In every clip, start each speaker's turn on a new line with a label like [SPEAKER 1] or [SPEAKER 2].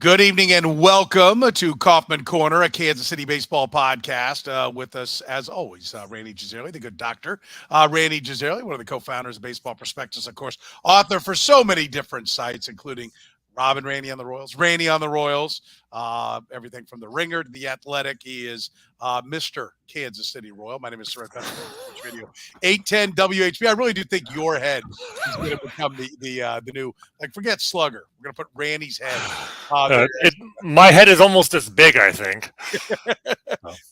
[SPEAKER 1] Good evening and welcome to Kaufman Corner, a Kansas City baseball podcast. With us, as always, Rany Jazayerli, the good doctor. Rany Jazayerli, one of the co-founders of Baseball Prospectus, of course, author for so many different sites, including Rob and Rany on the Royals, Rany on the Royals, everything from the Ringer to the Athletic. He is Mr. Kansas City Royal. My name is Soren Petro, Sports Radio 810 WHB. I really do think your head is going to become the new, like, forget Slugger. We're going to put Rany's head.
[SPEAKER 2] My head is almost as big, I think.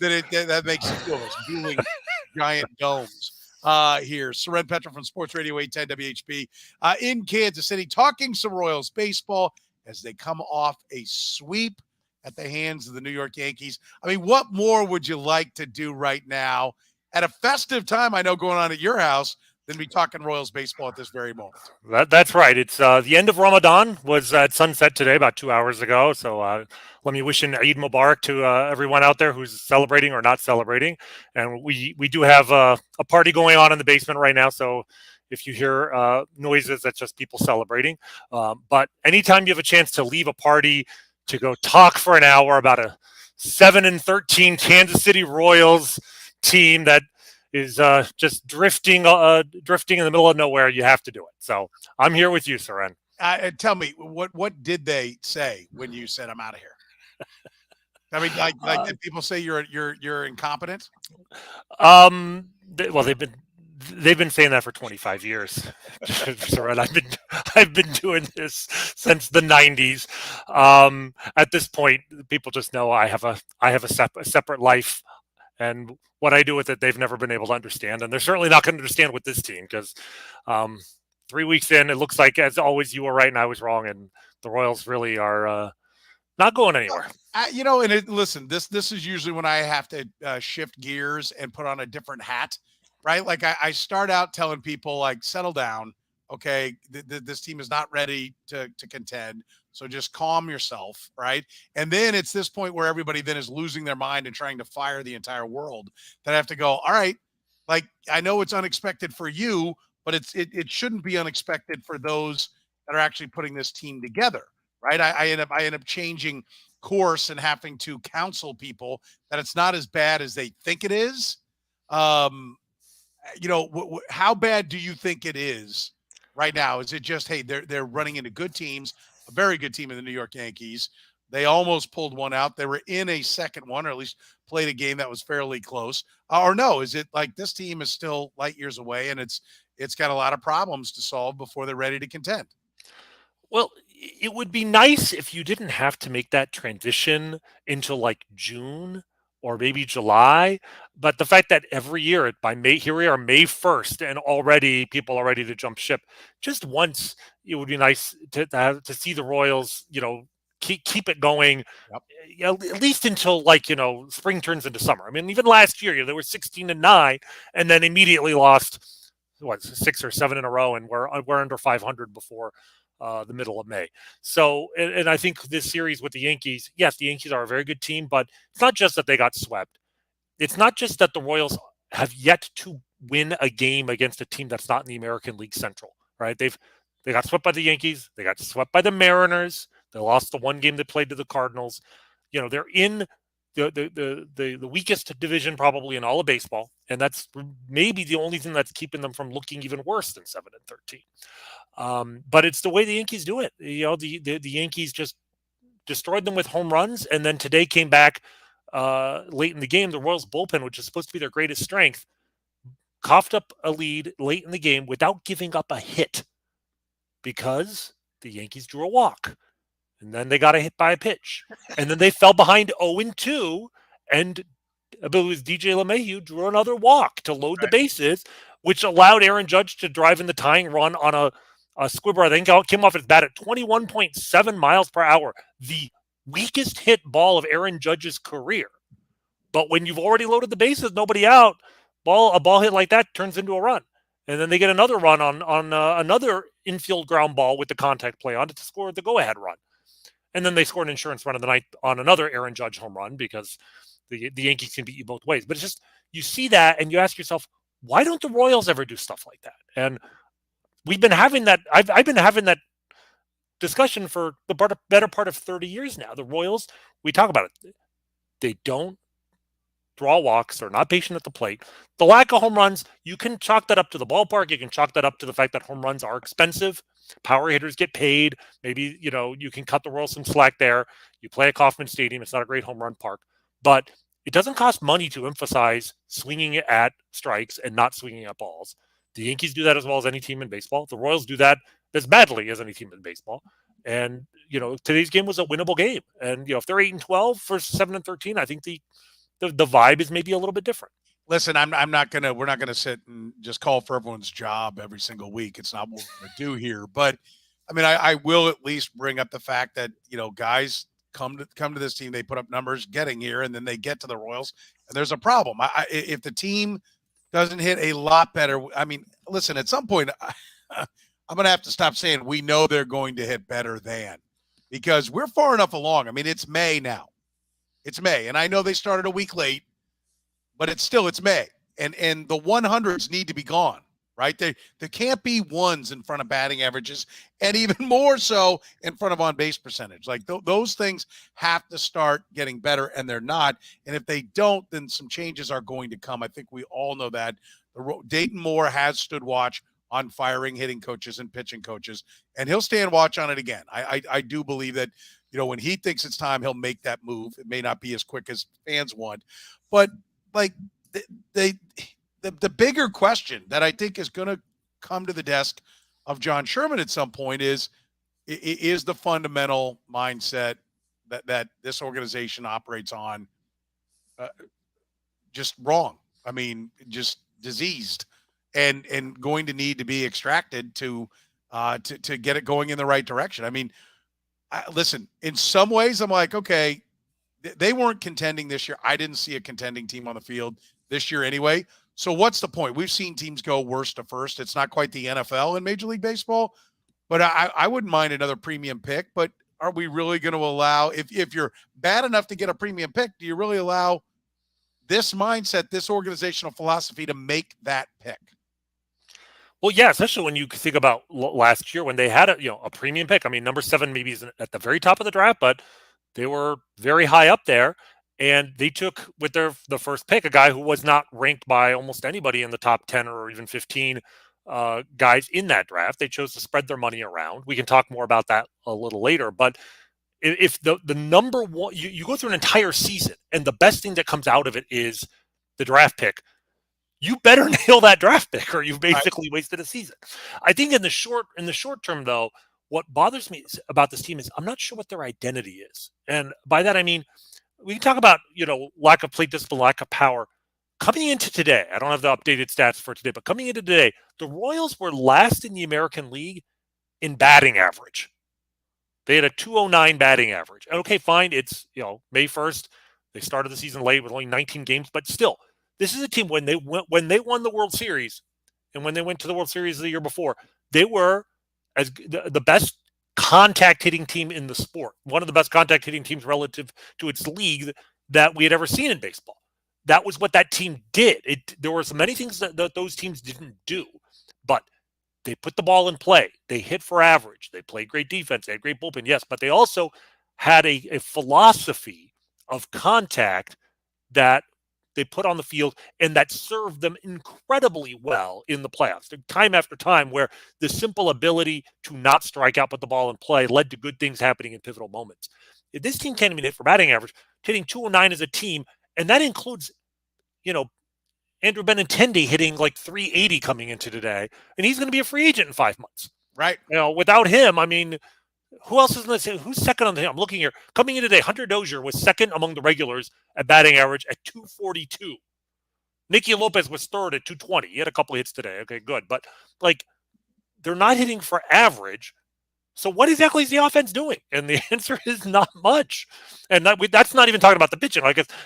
[SPEAKER 1] that makes it cool. Dueling giant domes. Here, Soren Petro from Sports Radio 810 WHB in Kansas City, talking some Royals baseball as they come off a sweep at the hands of the New York Yankees. I mean, what more would you like to do right now at a festive time? I know going on at your house than be talking Royals baseball at this very moment.
[SPEAKER 2] That's right. It's the end of Ramadan was at sunset today, about 2 hours ago. So let me wish an Eid Mubarak to everyone out there who's celebrating or not celebrating. And we do have a party going on in the basement right now. So if you hear noises, that's just people celebrating. But anytime you have a chance to leave a party to go talk for an hour about a 7-13 Kansas City Royals team that is just drifting in the middle of nowhere, you have to do it. So I'm here with you, Soren.
[SPEAKER 1] Tell me, what did they say when you said I'm out of here? I mean, like did people say you're incompetent?
[SPEAKER 2] They've been saying that for 25 years. Soren, I've been doing this since the 90s. At this point, people just know I have a separate life. And what I do with it, they've never been able to understand. And they're certainly not going to understand with this team because 3 weeks in, it looks like, as always, you were right and I was wrong. And the Royals really are not going anywhere.
[SPEAKER 1] Listen, this is usually when I have to shift gears and put on a different hat, right? Like I start out telling people, like, settle down. Okay, this team is not ready to contend. So just calm yourself, right? And then it's this point where everybody then is losing their mind and trying to fire the entire world that I have to go, all right, like, I know it's unexpected for you, but it shouldn't be unexpected for those that are actually putting this team together, right? I end up changing course and having to counsel people that it's not as bad as they think it is. How bad do you think it is right now? Is it just, hey, they're running into good teams, a very good team in the New York Yankees? They almost pulled one out. They were in a second one, or at least played a game that was fairly close. Or no, is it like this team is still light years away and it's got a lot of problems to solve before they're ready to contend?
[SPEAKER 2] Well, it would be nice if you didn't have to make that transition into like June or maybe July. But the fact that every year by May, here we are, May 1st, and already people are ready to jump ship. Just once, it would be nice to see the Royals, keep it going, at least until spring turns into summer. I mean, even last year, they were 16-9, and then immediately lost 6 or 7 in a row, and we're under 500 before the middle of May. So, and I think this series with the Yankees, yes, the Yankees are a very good team, but it's not just that they got swept. It's not just that the Royals have yet to win a game against a team that's not in the American League Central, right? They got swept by the Yankees. They got swept by the Mariners. They lost the one game they played to the Cardinals. They're in the weakest division probably in all of baseball, and that's maybe the only thing that's keeping them from looking even worse than 7-13. But it's the way the Yankees do it. The Yankees just destroyed them with home runs, and then today came back late in the game. The Royals bullpen, which is supposed to be their greatest strength, coughed up a lead late in the game without giving up a hit because the Yankees drew a walk. And then they got a hit by a pitch. And then they fell behind 0-2. And I believe it was DJ LeMahieu drew another walk to load the bases, which allowed Aaron Judge to drive in the tying run on a squibber. I think came off his bat at 21.7 miles per hour. The weakest hit ball of Aaron Judge's career. But when you've already loaded the bases, nobody out, a ball hit like that turns into a run. And then they get another run on another infield ground ball with the contact play on it to score the go-ahead run. And then they scored an insurance run of the night on another Aaron Judge home run because the Yankees can beat you both ways. But it's just, you see that and you ask yourself, why don't the Royals ever do stuff like that? And we've been having that. I've been having that discussion for the better part of 30 years now. The Royals, we talk about it. They don't draw walks. They're not patient at the plate. The lack of home runs, you can chalk that up to the ballpark. You can chalk that up to the fact that home runs are expensive. Power hitters get paid. Maybe, you can cut the Royals some slack there. You play at Kauffman Stadium. It's not a great home run park. But it doesn't cost money to emphasize swinging at strikes and not swinging at balls. The Yankees do that as well as any team in baseball. The Royals do that as badly as any team in baseball. And, today's game was a winnable game. And, if they're 8-12 for 7-13, I think the vibe is maybe a little bit different.
[SPEAKER 1] Listen, we're not gonna sit and just call for everyone's job every single week. It's not what we're gonna do here. But I mean, I will at least bring up the fact that, guys come to this team, they put up numbers getting here, and then they get to the Royals, and there's a problem. If the team doesn't hit a lot better, I mean, listen, at some point, I'm gonna have to stop saying we know they're going to hit better than, because we're far enough along. I mean, it's May now. It's May, and I know they started a week late, but it's May, and the 100s need to be gone, right? There can't be ones in front of batting averages, and even more so in front of on-base percentage. Like those things have to start getting better, and they're not. And if they don't, then some changes are going to come. I think we all know that. Dayton Moore has stood watch on firing hitting coaches and pitching coaches, and he'll stand watch on it again. I do believe that, when he thinks it's time, he'll make that move. It may not be as quick as fans want, but like the bigger question that I think is going to come to the desk of John Sherman at some point is the fundamental mindset that this organization operates on just wrong. I mean, just diseased and going to need to be extracted to get it going in the right direction. I mean, listen, in some ways I'm like, okay, they weren't contending this year. I didn't see a contending team on the field this year anyway. So what's the point? We've seen teams go worst to first. It's not quite the NFL in Major League Baseball, but I wouldn't mind another premium pick. But are we really going to allow, if you're bad enough to get a premium pick, do you really allow this mindset, this organizational philosophy to make that pick?
[SPEAKER 2] Well, yeah, especially when you think about last year when they had a premium pick. I mean, number 7 maybe isn't at the very top of the draft, but they were very high up there, and they took with the first pick a guy who was not ranked by almost anybody in the top 10 or even 15 guys in that draft. They chose to spread their money around. We can talk more about that a little later, but if the number one, you go through an entire season and the best thing that comes out of it is the draft pick, you better nail that draft pick or you've basically wasted a season. I think in the short term, though, what bothers me about this team is I'm not sure what their identity is. And by that, I mean, we can talk about, lack of plate discipline, lack of power. Coming into today, I don't have the updated stats for today, but coming into today, the Royals were last in the American League in batting average. They had a 209 batting average. And okay, fine. It's, May 1st. They started the season late with only 19 games, but still, this is a team when they won the World Series and when they went to the World Series the year before, they were as the best contact hitting team in the sport, one of the best contact hitting teams relative to its league that we had ever seen in baseball. That was what that team did. There were so many things that those teams didn't do, but they put the ball in play. They hit for average. They played great defense. They had great bullpen, yes, but they also had a philosophy of contact that they put on the field and that served them incredibly well in the playoffs. Time after time where the simple ability to not strike out, put the ball in play led to good things happening in pivotal moments. If this team can't even hit for batting average, hitting 209 as a team, and that includes, Andrew Benintendi hitting like 380 coming into today, and he's going to be a free agent in 5 months.
[SPEAKER 1] Right.
[SPEAKER 2] Without him, I mean, who else is going to say? Who's second on the team? I'm looking here. Coming in today, Hunter Dozier was second among the regulars at batting average at 242. Nicky Lopez was third at 220. He had a couple of hits today. Okay, good. But, they're not hitting for average. So what exactly is the offense doing? And the answer is not much. And that's not even talking about the pitching.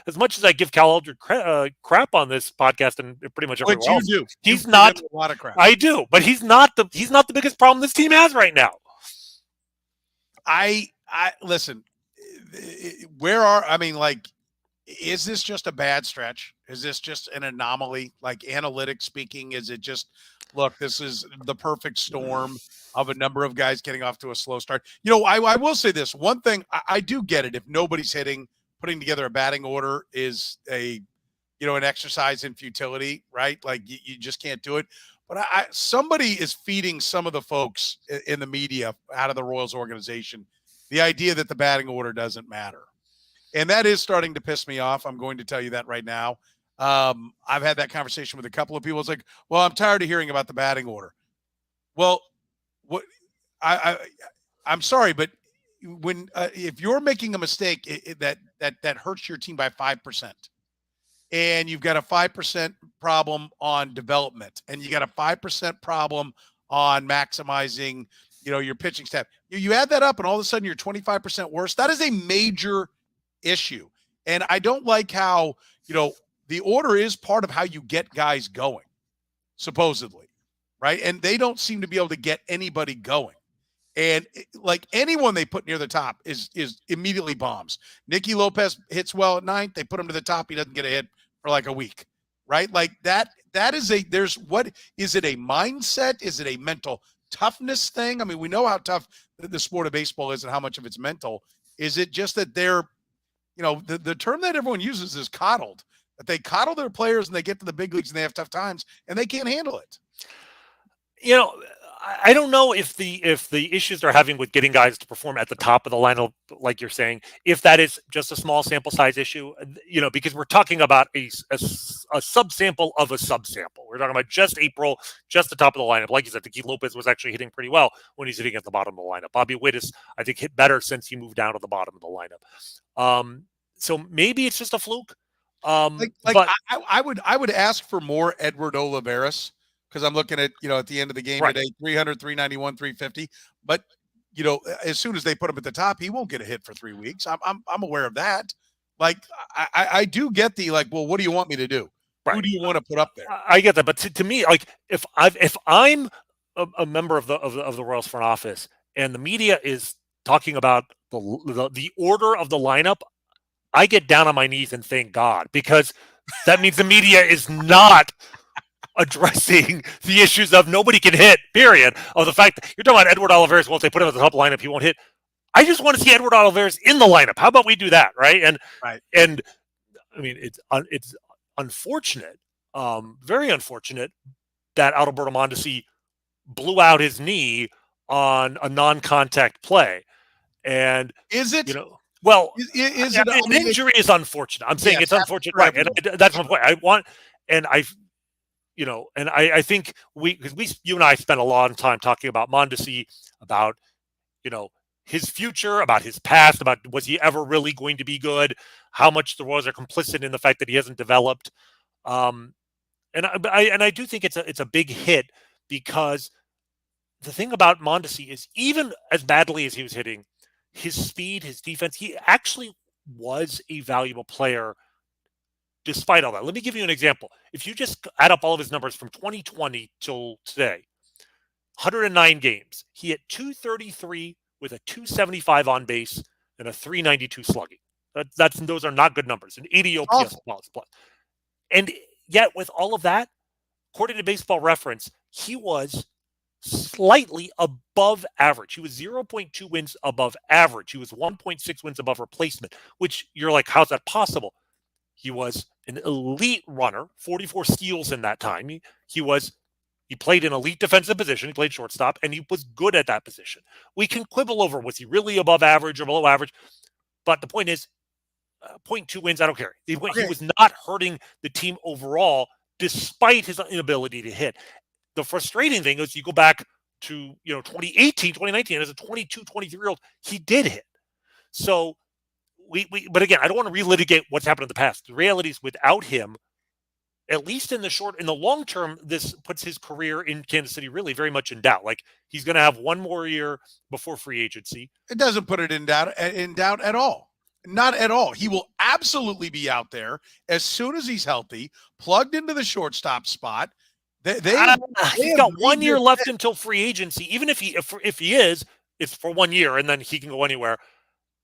[SPEAKER 2] As much as I give Cal Eldred crap on this podcast and pretty much everywhere else,
[SPEAKER 1] do.
[SPEAKER 2] He's not
[SPEAKER 1] a lot of crap.
[SPEAKER 2] I do, but he's not the biggest problem this team has right now.
[SPEAKER 1] I listen. Is this just a bad stretch? Is this just an anomaly? Like analytics speaking, is it just look, this is the perfect storm of a number of guys getting off to a slow start. You know, I will say this one thing. I do get it. If nobody's hitting, putting together a batting order is an exercise in futility, right? Like you just can't do it. But somebody is feeding some of the folks in the media out of the Royals organization the idea that the batting order doesn't matter. And that is starting to piss me off. I'm going to tell you that right now. I've had that conversation with a couple of people. It's like, well, I'm tired of hearing about the batting order. Well, what I'm sorry, but when if you're making a mistake that hurts your team by 5%, and you've got a 5% problem on development, and you got a 5% problem on maximizing, your pitching staff. You add that up, and all of a sudden you're 25% worse. That is a major issue. And I don't like how, the order is part of how you get guys going, supposedly, right? And they don't seem to be able to get anybody going. And like anyone they put near the top is immediately bombs. Nicky Lopez hits well at ninth. They put him to the top. He doesn't get a hit for like a week, right? Like that is what is it, a mindset? Is it a mental toughness thing? I mean, we know how tough the sport of baseball is and how much of it's mental. Is it just that they're, the term that everyone uses is coddled, that they coddle their players and they get to the big leagues and they have tough times and they can't handle it?
[SPEAKER 2] I don't know if the issues they're having with getting guys to perform at the top of the lineup, like you're saying, if that is just a small sample size issue, because we're talking about a subsample of a subsample. We're talking about just April, just the top of the lineup. Like you said, Nicky Lopez was actually hitting pretty well when he's hitting at the bottom of the lineup. Bobby Witt is, I think, hit better since he moved down to the bottom of the lineup. So maybe it's just a fluke.
[SPEAKER 1] But I would ask for more Edward Olivares. Because I'm looking at, at the end of the game today, 300, 391, 350. But, as soon as they put him at the top, he won't get a hit for 3 weeks. I'm aware of that. Like, I do get the, like, well, what do you want me to do? Right. Who do you want to put up there?
[SPEAKER 2] I get that. But to me, like, if I'm a member of the Royals front office and the media is talking about the order of the lineup, I get down on my knees and thank God, because that means the media is not addressing the issues of nobody can hit, period. Of the fact that you're talking about Edward Olivares, once they put him at the top lineup, he won't hit. I just want to see Edward Olivares in the lineup. How about we do that, right? And I mean, it's unfortunate, very unfortunate that Adalberto Mondesi blew out his knee on a non-contact play. And
[SPEAKER 1] is it?
[SPEAKER 2] Well, is it an injury is unfortunate. I'm saying it's unfortunate, right? And that's my point. I think you and I spent a long time talking about Mondesi, about, his future, about his past, about was he ever really going to be good, how much the Royals are complicit in the fact that he hasn't developed. And I do think it's a big hit, because the thing about Mondesi is, even as badly as he was hitting, his speed, his defense, he actually was a valuable player despite all that. Let me give you an example. If you just add up all of his numbers from 2020 till today, 109 games, he hit 233 with a 275 on base and a 392 slugging. Those are not good numbers. An 80 OPS plus. And yet, with all of that, according to Baseball Reference, he was slightly above average. He was 0.2 wins above average. He was 1.6 wins above replacement, which you're like, how's that possible? He was an elite runner, 44 steals in that time. He played an elite defensive position. He played shortstop, and he was good at that position. We can quibble over, was he really above average or below average? But the point is, 0.2 wins, I don't care. He was not hurting the team overall, despite his inability to hit. The frustrating thing is, you go back to 2018, 2019, as a 22, 23-year-old, he did hit. So but again, I don't want to relitigate what's happened in the past. The reality is, without him, at least in the long term, this puts his career in Kansas City really very much in doubt. Like, he's going to have one more year before free agency.
[SPEAKER 1] It doesn't put it in doubt at all. Not at all. He will absolutely be out there as soon as he's healthy, plugged into the shortstop spot.
[SPEAKER 2] He's got 1 year left until free agency. Even if he is, it's for 1 year, and then he can go anywhere.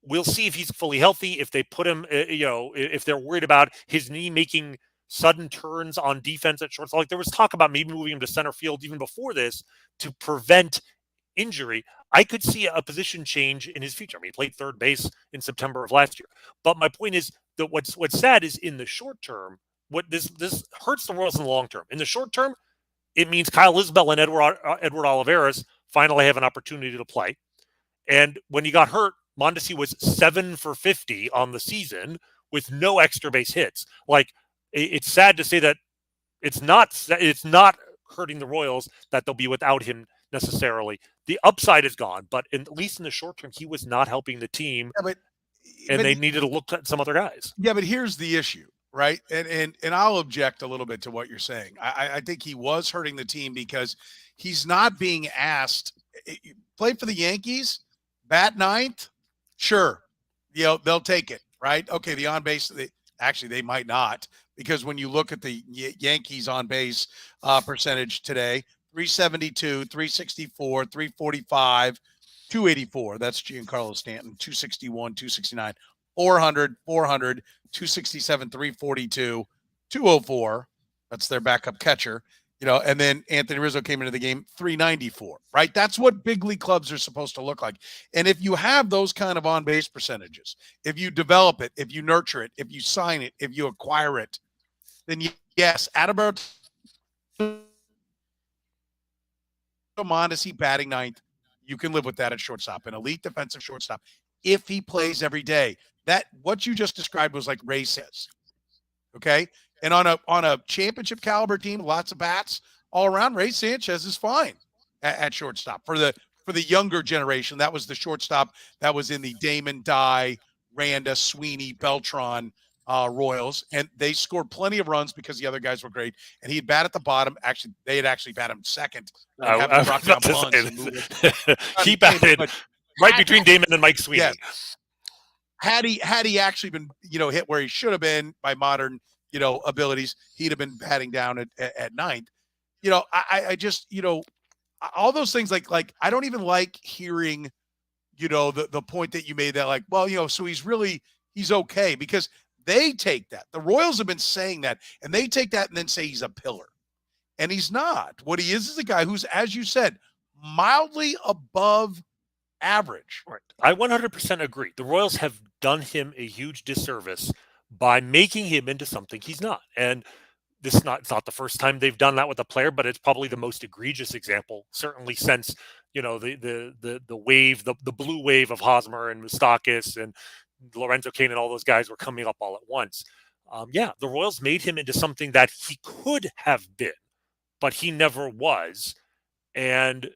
[SPEAKER 2] We'll see if he's fully healthy. If they put him, if they're worried about his knee making sudden turns on defense at shortstop. Like there was talk about maybe moving him to center field even before this to prevent injury. I could see a position change in his future. I mean, he played third base in September of last year. But my point is that what's sad is in the short term, what this hurts the Royals in the long term. In the short term, it means Kyle Isbell and Edward Olivares finally have an opportunity to play. And when he got hurt, Mondesi was 7 for 50 on the season with no extra base hits. Like, it's sad to say that it's not hurting the Royals that they'll be without him necessarily. The upside is gone, but at least in the short term, he was not helping the team, they needed to look at some other guys.
[SPEAKER 1] Yeah, but here's the issue, right? And I'll object a little bit to what you're saying. I think he was hurting the team because he's not being asked play for the Yankees, bat ninth, sure, they'll take it, right? Okay, the on base, they might not, because when you look at the Yankees on base percentage today, 372, 364, 345, 284. That's Giancarlo Stanton, 261, 269, 400, 267, 342, 204. That's their backup catcher. And then Anthony Rizzo came into the game, 394, right? That's what big league clubs are supposed to look like. And if you have those kind of on-base percentages, if you develop it, if you nurture it, if you sign it, if you acquire it, then yes, Adalberto Mondesi batting ninth, you can live with that at shortstop, an elite defensive shortstop, if he plays every day. That what you just described was like Ray says. Okay. And on a championship caliber team, lots of bats all around, Ray Sanchez is fine at shortstop. For the younger generation, that was the shortstop that was in the Damon, Dye, Randa, Sweeney, Beltran Royals, and they scored plenty of runs because the other guys were great. And he'd bat at the bottom. Actually, they had bat him second.
[SPEAKER 2] He batted right between Damon and Mike Sweeney.
[SPEAKER 1] Yeah. Had he actually been, hit where he should have been by modern, abilities, he'd have been batting down at ninth. I just, all those things like I don't even like hearing, the point that you made that like, well, so he's okay, because they take that. The Royals have been saying that, and they take that and then say he's a pillar. And he's not. What he is a guy who's, as you said, mildly above average.
[SPEAKER 2] Right. I 100% agree. The Royals have done him a huge disservice by making him into something he's not. And it's not the first time they've done that with a player, but it's probably the most egregious example, certainly since, the wave, the blue wave of Hosmer and Moustakas and Lorenzo Cain and all those guys were coming up all at once. The Royals made him into something that he could have been, but he never was. And,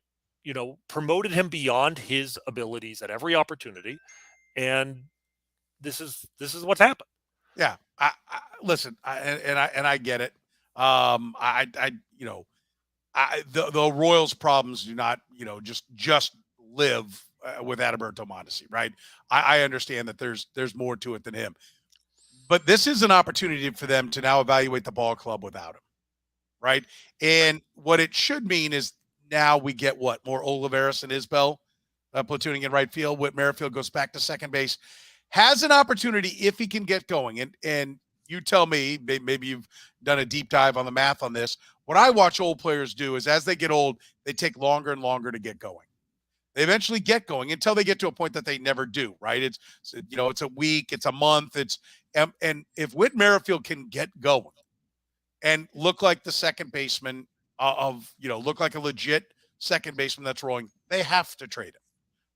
[SPEAKER 2] promoted him beyond his abilities at every opportunity. And this is what's happened.
[SPEAKER 1] Yeah. Listen, I get it. The Royals' problems do not, just live with Adalberto Mondesi, right? I understand that there's more to it than him, but this is an opportunity for them to now evaluate the ball club without him, right? And what it should mean is now we get more Olivares and Isbell platooning in right field. Whit Merrifield goes back to second base, has an opportunity if he can get going. And you tell me, maybe you've done a deep dive on the math on this. What I watch old players do is as they get old, they take longer and longer to get going. They eventually get going until they get to a point that they never do, right? It's a week, it's a month. And if Whit Merrifield can get going and look like the second baseman look like a legit second baseman that's rolling, they have to trade him,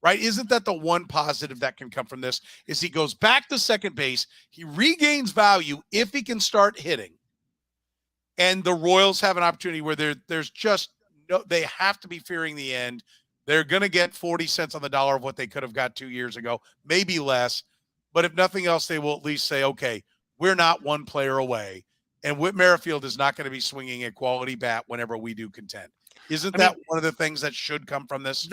[SPEAKER 1] right? Isn't that the one positive that can come from this is he goes back to second base. He regains value if he can start hitting. And the Royals have an opportunity where there's just they have to be fearing the end. They're going to get 40 cents on the dollar of what they could have got 2 years ago, maybe less. But if nothing else, they will at least say, okay, we're not one player away. And Whit Merrifield is not going to be swinging a quality bat whenever we do contend. Isn't that one of the things that should come from this?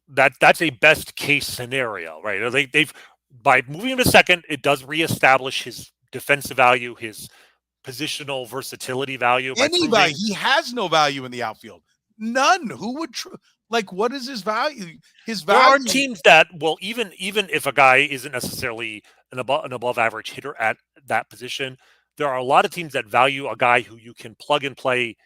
[SPEAKER 2] That's a best case scenario, right? They've by moving him to second, it does reestablish his defensive value, his positional versatility value.
[SPEAKER 1] Anybody, he has no value in the outfield. None. Who would what is his value?
[SPEAKER 2] There are teams that even if a guy isn't necessarily an above average hitter at that position, there are a lot of teams that value a guy who you can plug and play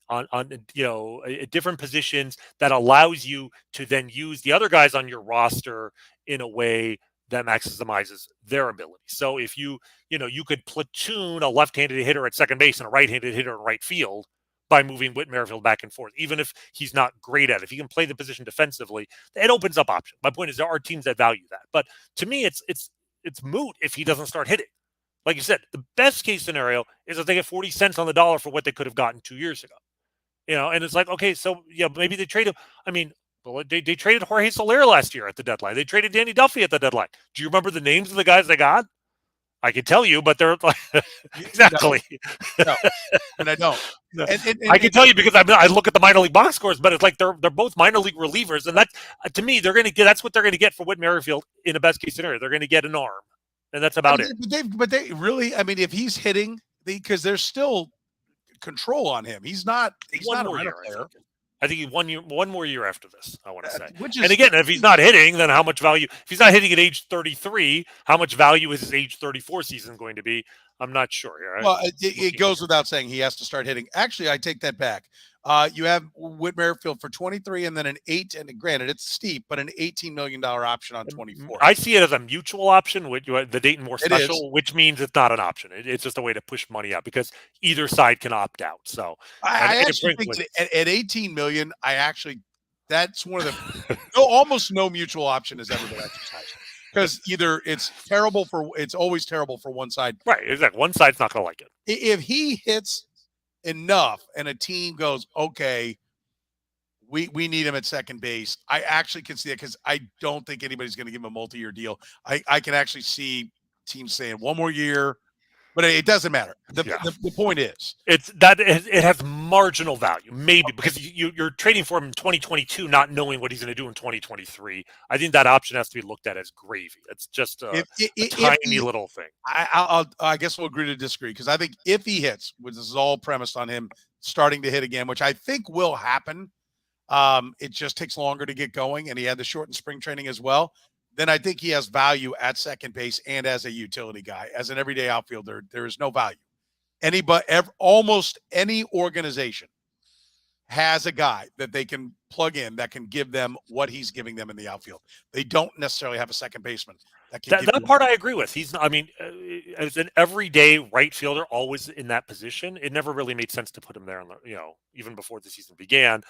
[SPEAKER 2] on at different positions that allows you to then use the other guys on your roster in a way that maximizes their ability. So if you could platoon a left-handed hitter at second base and a right-handed hitter in right field by moving Whit Merrifield back and forth, even if he's not great at it. If he can play the position defensively, it opens up options. My point is there are teams that value that. But to me, it's moot if he doesn't start hitting. Like you said, the best case scenario is if they get 40 cents on the dollar for what they could have gotten 2 years ago. And it's like, okay, so maybe they trade him. I mean, they traded Jorge Soler last year at the deadline. They traded Danny Duffy at the deadline. Do you remember the names of the guys they got? I can tell you, but they're like exactly.
[SPEAKER 1] No, and I don't.
[SPEAKER 2] No. I can tell you because I look at the minor league box scores, but it's like they're both minor league relievers, and that's to me they're going to get. That's what they're going to get for Whit Merrifield in a best case scenario. They're going to get an arm, and that's about it.
[SPEAKER 1] But they really, I mean, if he's hitting, because there's still control on him. He's not a rental player.
[SPEAKER 2] I think he one more year after this, I want to say.
[SPEAKER 1] And
[SPEAKER 2] again, if he's not hitting, then how much value? If he's not hitting at age 33, how much value is his age 34 season going to be? I'm not sure. Right?
[SPEAKER 1] Well, it goes without saying he has to start hitting. Actually, I take that back. You have Whit Merrifield for 23 and then an 8, and granted it's steep, but an $18 million option on 24.
[SPEAKER 2] I see it as a mutual option, with the Dayton Moore special, which means it's not an option. It's just a way to push money out because either side can opt out. So
[SPEAKER 1] I actually think at 18 million, that's one of the almost no mutual option has ever been exercised. Because either it's always terrible for one side.
[SPEAKER 2] Right. Exactly. One side's not going to like it.
[SPEAKER 1] If he hits enough and a team goes, okay, we need him at second base, I actually can see it because I don't think anybody's going to give him a multi-year deal. I can actually see teams saying 1 more year, but it doesn't matter. The point is
[SPEAKER 2] it has marginal value, maybe because you're trading for him in 2022, not knowing what he's going to do in 2023. I think that option has to be looked at as gravy. It's just a tiny little thing.
[SPEAKER 1] I guess we'll agree to disagree because I think if he hits, which is all premised on him starting to hit again, which I think will happen. It just takes longer to get going, and he had the shortened spring training as well. Then I think he has value at second base and as a utility guy. As an everyday outfielder, there is no value. Almost any organization has a guy that they can plug in that can give them what he's giving them in the outfield. They don't necessarily have a second baseman.
[SPEAKER 2] That part I agree with. As an everyday right fielder, always in that position, it never really made sense to put him there. Even before the season began,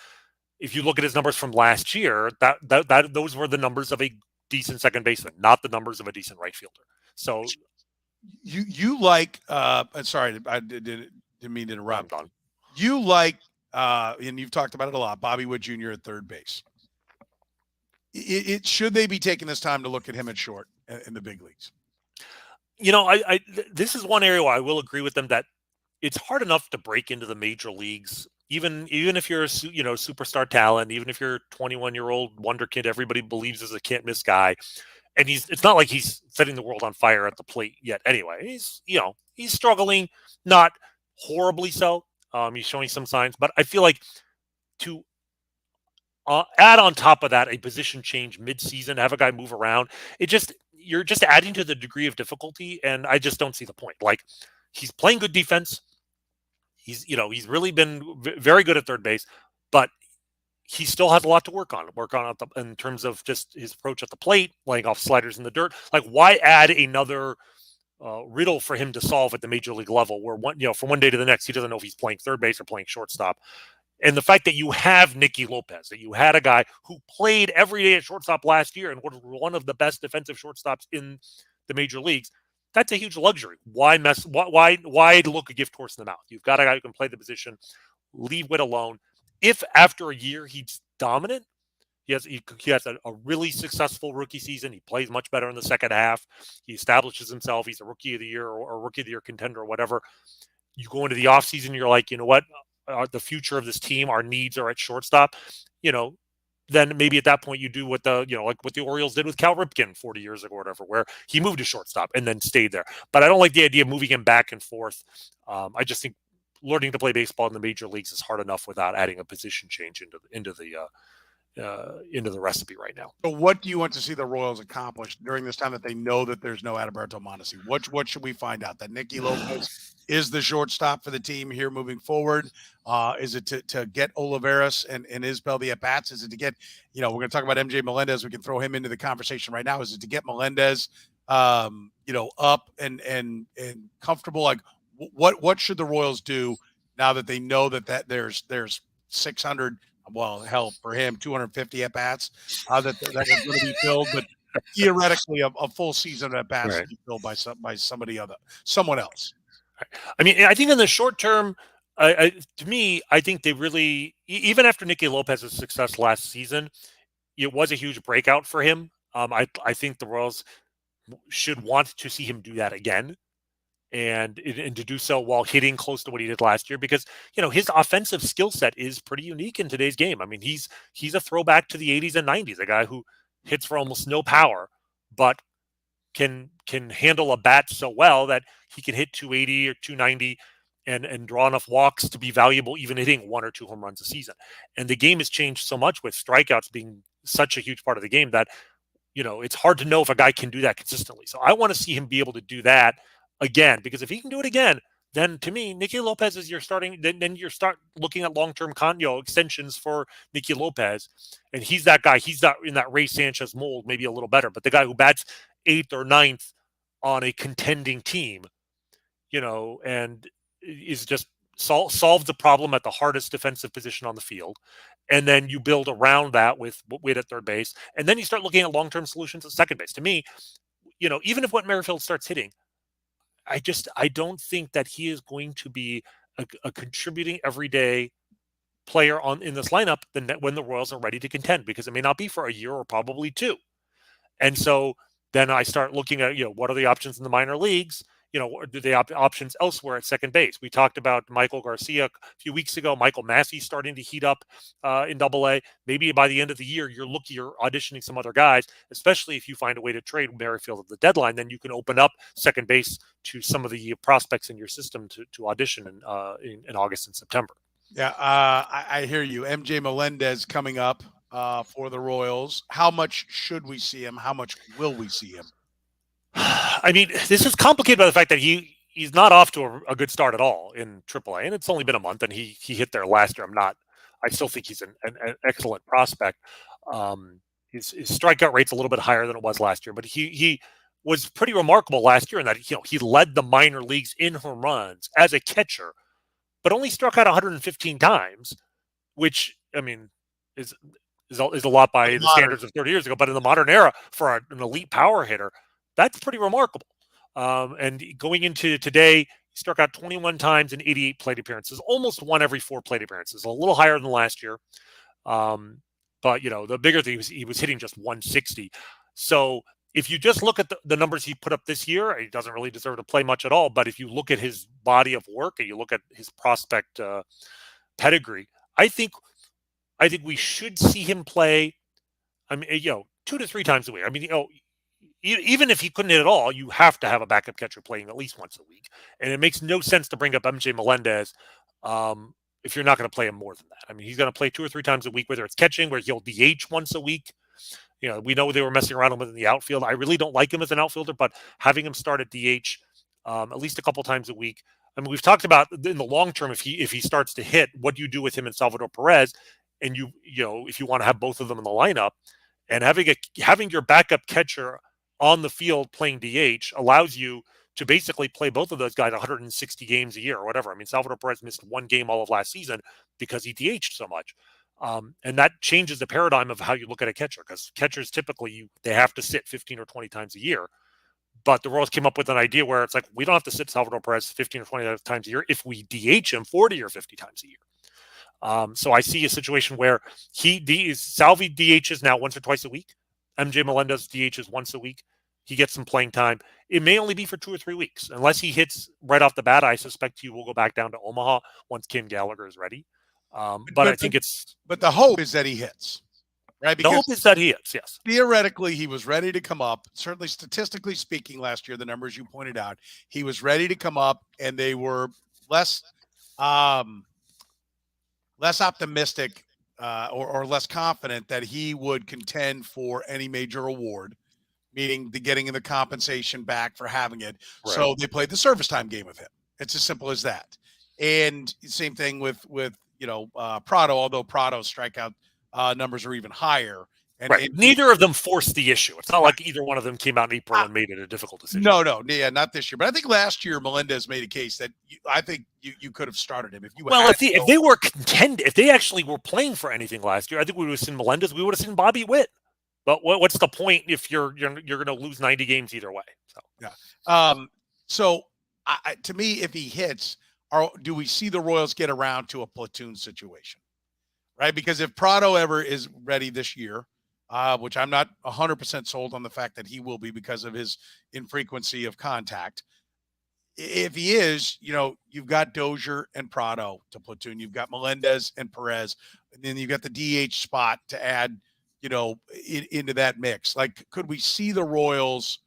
[SPEAKER 2] if you look at his numbers from last year, those were the numbers of a decent second baseman, not the numbers of a decent right fielder. So
[SPEAKER 1] you like sorry, I didn't mean to interrupt.
[SPEAKER 2] I'm done.
[SPEAKER 1] You like and you've talked about it a lot, Bobby Witt Jr. at third base. Should they be taking this time to look at him at short in the big leagues?
[SPEAKER 2] This is one area where I will agree with them that it's hard enough to break into the major leagues. Even if you're a superstar talent, even if you're a 21-year-old wonder kid, everybody believes is a can't miss guy, and it's not like he's setting the world on fire at the plate yet. Anyway, he's struggling, not horribly so. He's showing some signs, but I feel like to add on top of that a position change mid-season, have a guy move around, you're just adding to the degree of difficulty, and I just don't see the point. Like, he's playing good defense. He's really been very good at third base, but he still has a lot to work on in terms of just his approach at the plate, laying off sliders in the dirt. Like, why add another riddle for him to solve at the major league level where from one day to the next, he doesn't know if he's playing third base or playing shortstop. And the fact that you have Nicky Lopez, that you had a guy who played every day at shortstop last year and was one of the best defensive shortstops in the major leagues, that's a huge luxury. Why look a gift horse in the mouth? You've got a guy who can play the position, leave Witt alone. If after a year he's dominant, he has a really successful rookie season. He plays much better in the second half. He establishes himself. He's a rookie of the year or rookie of the year contender or whatever. You go into the offseason, you're like, you know what? The future of this team, our needs are at shortstop. Then maybe at that point you do what like what the Orioles did with Cal Ripken 40 years ago or whatever, where he moved to shortstop and then stayed there. But I don't like the idea of moving him back and forth. I just think learning to play baseball in the major leagues is hard enough without adding a position change into into the recipe right now.
[SPEAKER 1] So what do you want to see the Royals accomplish during this time that they know that there's no Adalberto Mondesi? What should we find out? That Nicky Lopez is the shortstop for the team here moving forward? Is it to get Olivares and Isbell the at-bats? Is it to get, we're going to talk about MJ Melendez. We can throw him into the conversation right now. Is it to get Melendez, up and comfortable? Like what should the Royals do now that they know that there's 600, well, hell, for him, 250 at-bats that are going to be filled, but theoretically a full season at-bats to be filled by someone else.
[SPEAKER 2] I mean, I think in the short term, to me, I think they really, even after Nicky Lopez's success last season, it was a huge breakout for him. I think the Royals should want to see him do that again. And to do so while hitting close to what he did last year, because his offensive skill set is pretty unique in today's game. I mean, he's a throwback to the 80s and 90s, a guy who hits for almost no power, but can handle a bat so well that he can hit 280 or 290 and draw enough walks to be valuable, even hitting 1 or 2 home runs a season. And the game has changed so much with strikeouts being such a huge part of the game that it's hard to know if a guy can do that consistently. So I want to see him be able to do that again, because if he can do it again, then to me, Nicky Lopez is your starting. Then you start looking at long-term extensions for Nicky Lopez, and he's that guy. He's not in that Ray Sanchez mold, maybe a little better, but the guy who bats 8th or 9th on a contending team, and is just solves the problem at the hardest defensive position on the field, and then you build around that with Witt at third base, and then you start looking at long-term solutions at second base. To me, even if Whit Merrifield starts hitting, I don't think that he is going to be a contributing everyday player in this lineup when the Royals are ready to contend, because it may not be for a year or probably 2. And so then I start looking at, what are the options in the minor leagues? Do they have options elsewhere at second base? We talked about Michael Garcia a few weeks ago. Michael Massey starting to heat up in Double-A. Maybe by the end of the year, you're auditioning some other guys, especially if you find a way to trade Merrifield at the deadline. Then you can open up second base to some of the prospects in your system to audition in August and September.
[SPEAKER 1] Yeah, I hear you. MJ Melendez coming up for the Royals. How much should we see him? How much will we see him?
[SPEAKER 2] I mean, this is complicated by the fact that he's not off to a good start at all in AAA, and it's only been a month, and he hit there last year. I still think he's an excellent prospect. His strikeout rate's a little bit higher than it was last year, but he was pretty remarkable last year in that he led the minor leagues in home runs as a catcher, but only struck out 115 times, which I mean is a lot by the standards of 30 years ago. But in the modern era, for an elite power hitter, that's pretty remarkable. And going into today, he struck out 21 times in 88 plate appearances, almost 1 every 4 plate appearances, a little higher than last year. But the bigger thing was he was hitting just 160. So if you just look at the numbers he put up this year, he doesn't really deserve to play much at all. But if you look at his body of work and you look at his prospect pedigree, I think we should see him play. I mean, 2 to 3 times a week. I mean, even if he couldn't hit at all, you have to have a backup catcher playing at least once a week. And it makes no sense to bring up MJ Melendez if you're not going to play him more than that. I mean, he's going to play 2 or 3 times a week, whether it's catching, where he'll DH once a week. We know they were messing around with him in the outfield. I really don't like him as an outfielder, but having him start at DH at least a couple times a week. I mean, we've talked about in the long term, if he starts to hit, what do you do with him and Salvador Perez? And if you want to have both of them in the lineup, and having your backup catcher on the field playing DH allows you to basically play both of those guys 160 games a year or whatever. I mean, Salvador Perez missed 1 game all of last season because he DH'd so much. And that changes the paradigm of how you look at a catcher, because catchers typically they have to sit 15 or 20 times a year. But the Royals came up with an idea where it's like, we don't have to sit Salvador Perez 15 or 20 times a year if we DH him 40 or 50 times a year. So I see a situation where Salvi DHs now once or twice a week. MJ Melendez DHs once a week. He gets some playing time. It may only be for 2 or 3 weeks. Unless he hits right off the bat, I suspect he will go back down to Omaha once Ken Gallagher is ready. But I think
[SPEAKER 1] But the hope is that he hits, right?
[SPEAKER 2] Because the hope is that he hits, yes.
[SPEAKER 1] Theoretically, he was ready to come up. Certainly, statistically speaking, last year, the numbers you pointed out, he was ready to come up, and they were less optimistic or less confident that he would contend for any major award, meaning the getting the compensation back for having it.
[SPEAKER 2] Right.
[SPEAKER 1] So they played the service time game with him. It's as simple as that. And same thing with Prado, although Prado's strikeout numbers are even higher. And,
[SPEAKER 2] Right. Neither of them forced the issue. It's not
[SPEAKER 1] right.
[SPEAKER 2] like either one of them came out in April and made it a difficult decision.
[SPEAKER 1] No, yeah, not this year. But I think last year Melendez made a case that I think you could have started him if you.
[SPEAKER 2] Well, if they were if they actually were playing for anything last year, I think we would have seen Melendez. We would have seen Bobby Witt. But what's the point if you're going to lose 90 games either way? So
[SPEAKER 1] yeah. So to me, if he hits, do we see the Royals get around to a platoon situation? Right, because if Prado ever is ready this year, which I'm not 100% sold on the fact that he will be because of his infrequency of contact. If he is, you've got Dozier and Prado to platoon. You've got Melendez and Perez, and then you've got the DH spot to add, into that mix. Like, could we see the Royals,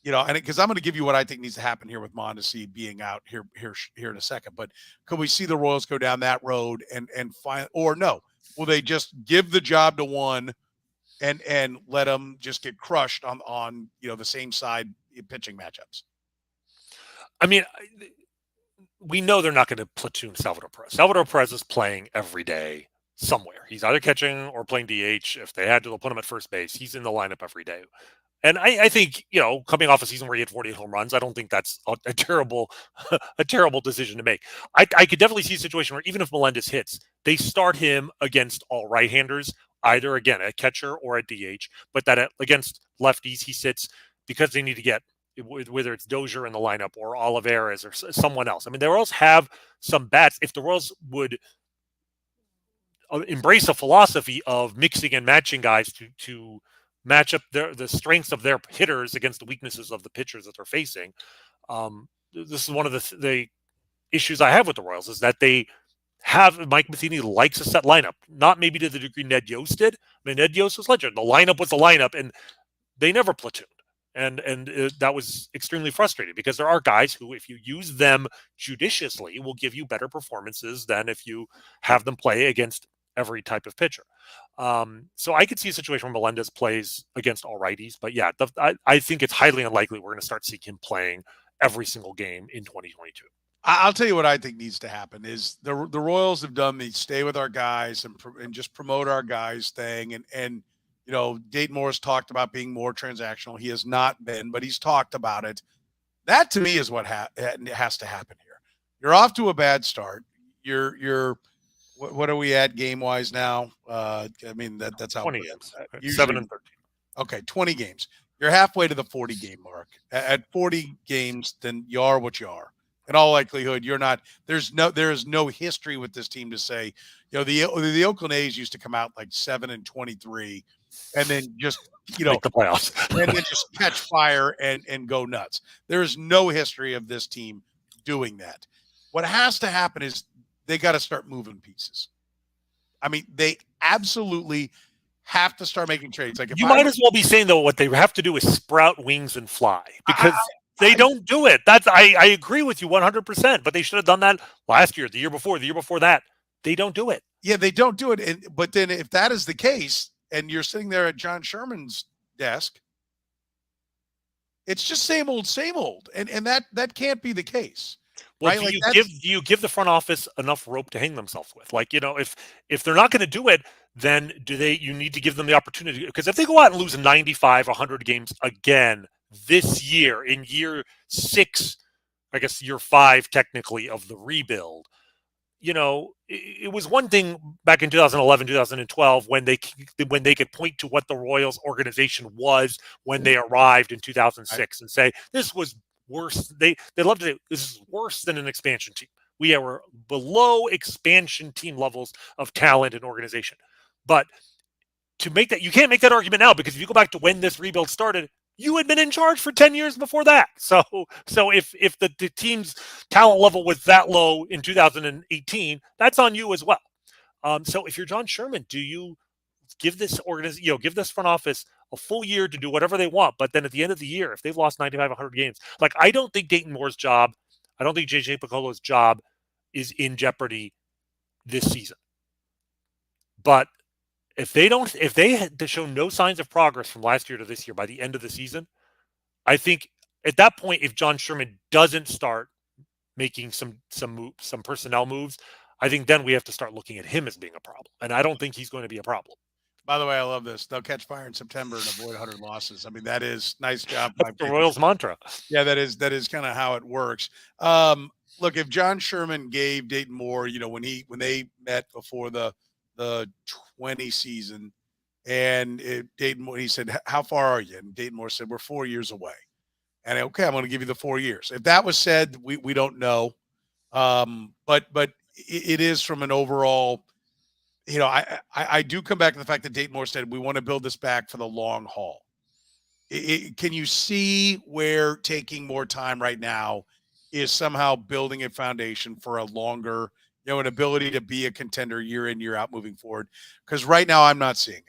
[SPEAKER 1] and because I'm going to give you what I think needs to happen here with Mondesi being out here in a second, but could we see the Royals go down that road and find, or no, will they just give the job to one and let them just get crushed on the same side pitching matchups?
[SPEAKER 2] I mean, we know they're not going to platoon Salvador Perez. Salvador Perez is playing every day somewhere. He's either catching or playing DH. If they had to, they'll put him at first base. He's in the lineup every day. And I think, coming off a season where he had 48 home runs, I don't think that's a terrible decision to make. I could definitely see a situation where even if Melendez hits, they start him against all right-handers, either, again, at catcher or at DH, but that against lefties, he sits because they need to get, whether it's Dozier in the lineup or Olivares or someone else. I mean, the Royals have some bats. If the Royals would embrace a philosophy of mixing and matching guys to match up the strengths of their hitters against the weaknesses of the pitchers that they're facing. This is one of the issues I have with the Royals, is that they have Mike Matheny likes a set lineup, not maybe to the degree Ned Yost did. I mean, Ned Yost was legend. The lineup was the lineup, and they never platooned. And that was extremely frustrating because there are guys who, if you use them judiciously, will give you better performances than if you have them play against every type of pitcher. So I could see a situation where Melendez plays against all righties, but yeah, I think it's highly unlikely we're going to start seeing him playing every single game in 2022.
[SPEAKER 1] I'll tell you what I think needs to happen is the Royals have done the stay with our guys and just promote our guys thing. And Dayton Moore's talked about being more transactional. He has not been, but he's talked about it. That to me is what has to happen here. You're off to a bad start. You're what are we at game wise now? I mean, that's how
[SPEAKER 2] 20 games,
[SPEAKER 1] usually,
[SPEAKER 2] 7 and 13.
[SPEAKER 1] Okay. 20 games. You're halfway to the 40 game mark. At 40 games, then you are what you are. In all likelihood, you're not. There is no history with this team to say, the Oakland A's used to come out like 7-23, and then just
[SPEAKER 2] make the playoffs
[SPEAKER 1] and then just catch fire and go nuts. There is no history of this team doing that. What has to happen is they got to start moving pieces. I mean, they absolutely have to start making trades. Like,
[SPEAKER 2] you might as well be saying, though, what they have to do is sprout wings and fly, because they don't do it. I agree with you 100%, but they should have done that last year, the year before that. They don't do it.
[SPEAKER 1] Yeah, they don't do it. But then if that is the case, and you're sitting there at John Sherman's desk, it's just same old. And that can't be the case.
[SPEAKER 2] Well,
[SPEAKER 1] right?
[SPEAKER 2] do you give the front office enough rope to hang themselves with? Like, if they're not going to do it, then you need to give them the opportunity. Because if they go out and lose 95, 100 games again this year, in year 6, I guess year 5 technically of the rebuild, it was one thing back in 2011, 2012 when they could point to what the Royals organization was when they arrived in 2006 and say this was worse. They love to say this is worse than an expansion team. We are below expansion team levels of talent and organization. But to make that, you can't make that argument now, because if you go back to when this rebuild started, you had been in charge for 10 years before that. So if the team's talent level was that low in 2018, that's on you as well. So if you're John Sherman, do you give this give this front office a full year to do whatever they want? But then at the end of the year, if they've lost 95, 100 games, like, I don't think Dayton Moore's job, I don't think JJ Piccolo's job is in jeopardy this season. But if they had to show no signs of progress from last year to this year by the end of the season, I think at that point, if John Sherman doesn't start making some personnel moves, I think then we have to start looking at him as being a problem. And I don't think he's going to be a problem.
[SPEAKER 1] By the way, I love this. They'll catch fire in September and avoid 100 losses. I mean, that is nice job by
[SPEAKER 2] That's the Royals mantra.
[SPEAKER 1] Yeah, that is kind of how it works. Look, if John Sherman gave Dayton Moore, when they met before the 20 season, and Dayton Moore, he said, "How far are you?" And Dayton Moore said, "We're 4 years away." And okay, I'm going to give you the 4 years. If that was said, we don't know. But it is from an overall. I do come back to the fact that Dayton Moore said we want to build this back for the long haul. Can you see where taking more time right now is somehow building a foundation for a longer, an ability to be a contender year in, year out moving forward? Because right now I'm not seeing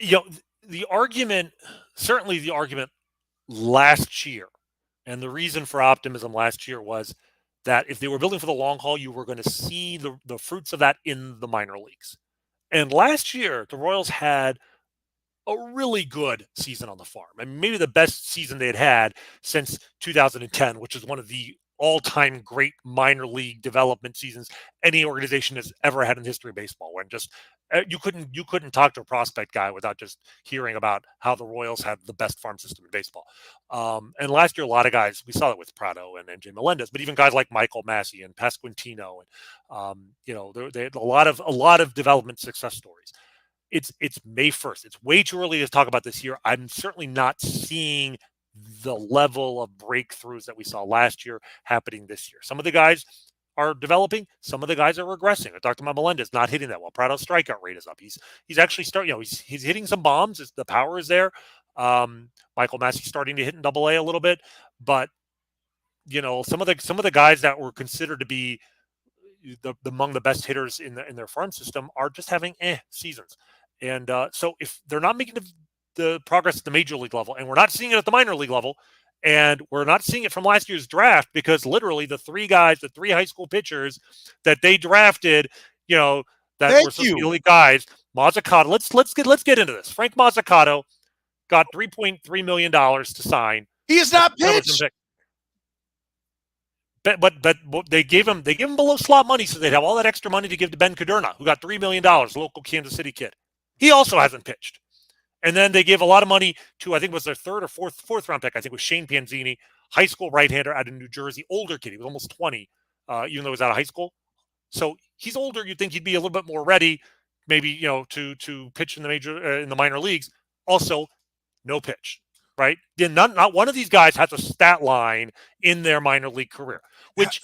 [SPEAKER 1] it.
[SPEAKER 2] The argument last year, and the reason for optimism last year was that if they were building for the long haul, you were going to see the fruits of that in the minor leagues. And last year, the Royals had a really good season on the farm. I mean, maybe the best season they had since 2010, which is one of the all-time great minor league development seasons any organization has ever had in the history of baseball. When just you couldn't talk to a prospect guy without just hearing about how the Royals had the best farm system in baseball. And last year, a lot of guys, we saw it with Prado and MJ Melendez, but even guys like Michael Massey and Pasquantino, and they had a lot of development success stories. It's May 1st. It's way too early to talk about this year. I'm certainly not seeing the level of breakthroughs that we saw last year happening this year. Some of the guys are developing. Some of the guys are regressing. I talked about Melendez not hitting that well. Prado's strikeout rate is up. He's actually starting. He's hitting some bombs. The power is there. Michael Massey starting to hit in Double A a little bit, but some of the guys that were considered to be among the best hitters in their farm system are just having seasons. And so if they're not making the progress at the major league level, and we're not seeing it at the minor league level, and we're not seeing it from last year's draft, because literally the three high school pitchers that they drafted, that were supposed to be elite guys, Mazzucato. Let's get into this. Frank Mazzucato got $3.3 million to sign.
[SPEAKER 1] He is not pitched.
[SPEAKER 2] But they gave him below slot money, so they'd have all that extra money to give to Ben Caderna, who got $3 million, local Kansas City kid. He also hasn't pitched. And then they gave a lot of money to, I think it was their third or fourth round pick. I think it was Shane Panzini, high school right-hander out of New Jersey, older kid. He was almost 20, even though he was out of high school. So he's older. You'd think he'd be a little bit more ready, maybe, to pitch in the minor leagues. Also, no pitch. Right? Not one of these guys has a stat line in their minor league career. Which,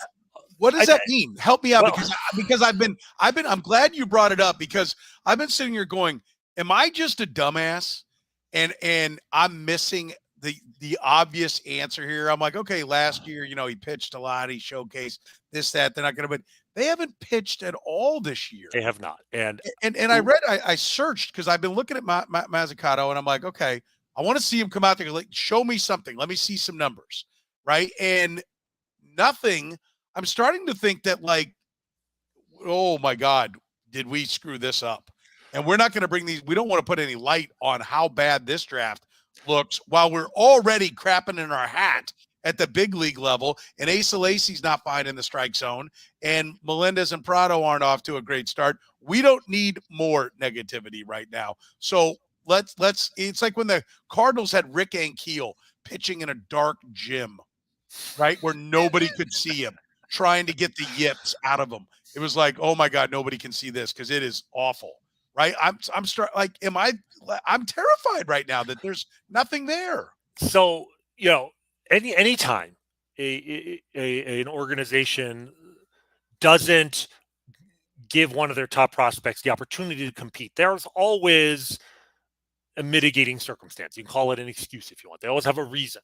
[SPEAKER 1] what does that mean? Help me out, because I'm glad you brought it up, because I've been sitting here going, am I just a dumbass? And I'm missing the obvious answer here. I'm like, okay, last year, he pitched a lot, he showcased this, that. They're not going to, but they haven't pitched at all this year.
[SPEAKER 2] They have not. And
[SPEAKER 1] I searched, because I've been looking at Mazzucato, and I'm like, okay, I want to see him come out there. Like, show me something. Let me see some numbers. Right. And nothing. I'm starting to think that, like, oh my God, did we screw this up? And we're not going to bring these. We don't want to put any light on how bad this draft looks while we're already crapping in our hat at the big league level. And Asa Lacy's not fine in the strike zone, and Melendez and Prado aren't off to a great start. We don't need more negativity right now. So let's it's like when the Cardinals had Rick Ankiel pitching in a dark gym, right, where nobody could see him, trying to get the yips out of him. It was like, oh my God, nobody can see this because it is awful, right? I'm terrified right now that there's nothing there.
[SPEAKER 2] So, anytime an organization doesn't give one of their top prospects the opportunity to compete, there's always a mitigating circumstance. You can call it an excuse if you want. They always have a reason.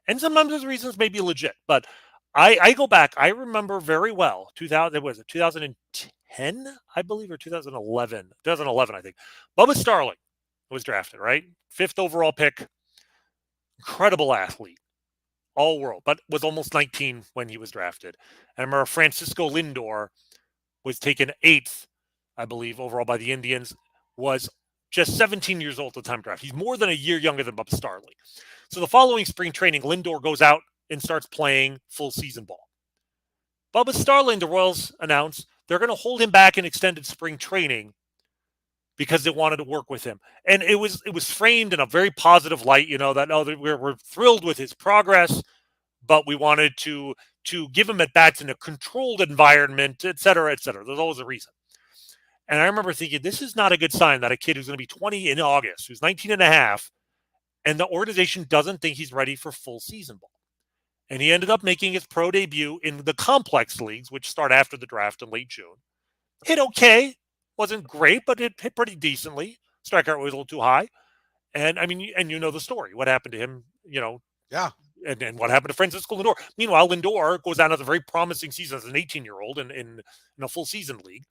[SPEAKER 2] And sometimes those reasons may be legit. But I go back. I remember very well, 2010, I believe, or 2011? 2011, I think. Bubba Starling was drafted, right? 5th overall pick. Incredible athlete. All world, but was almost 19 when he was drafted. I remember Francisco Lindor was taken 8th I believe, overall by the Indians, was just 17 years old at the time of draft. He's more than a year younger than Bubba Starley. So the following spring training, Lindor goes out and starts playing full season ball. Bubba Starley, the Royals announced they're going to hold him back in extended spring training because they wanted to work with him. And it was framed in a very positive light, that we're thrilled with his progress, but we wanted to give him at bats in a controlled environment, et cetera, et cetera. There's always a reason. And I remember thinking, this is not a good sign that a kid who's going to be 20 in August, who's 19 and a half, and the organization doesn't think he's ready for full season ball. And he ended up making his pro debut in the complex leagues, which start after the draft in late June. Hit okay. Wasn't great, but it hit pretty decently. Strikeout was a little too high. And I mean, and you know the story. What happened to him,
[SPEAKER 1] Yeah.
[SPEAKER 2] And what happened to Francisco Lindor. Meanwhile, Lindor goes down as a very promising season as an 18-year-old in a full season league.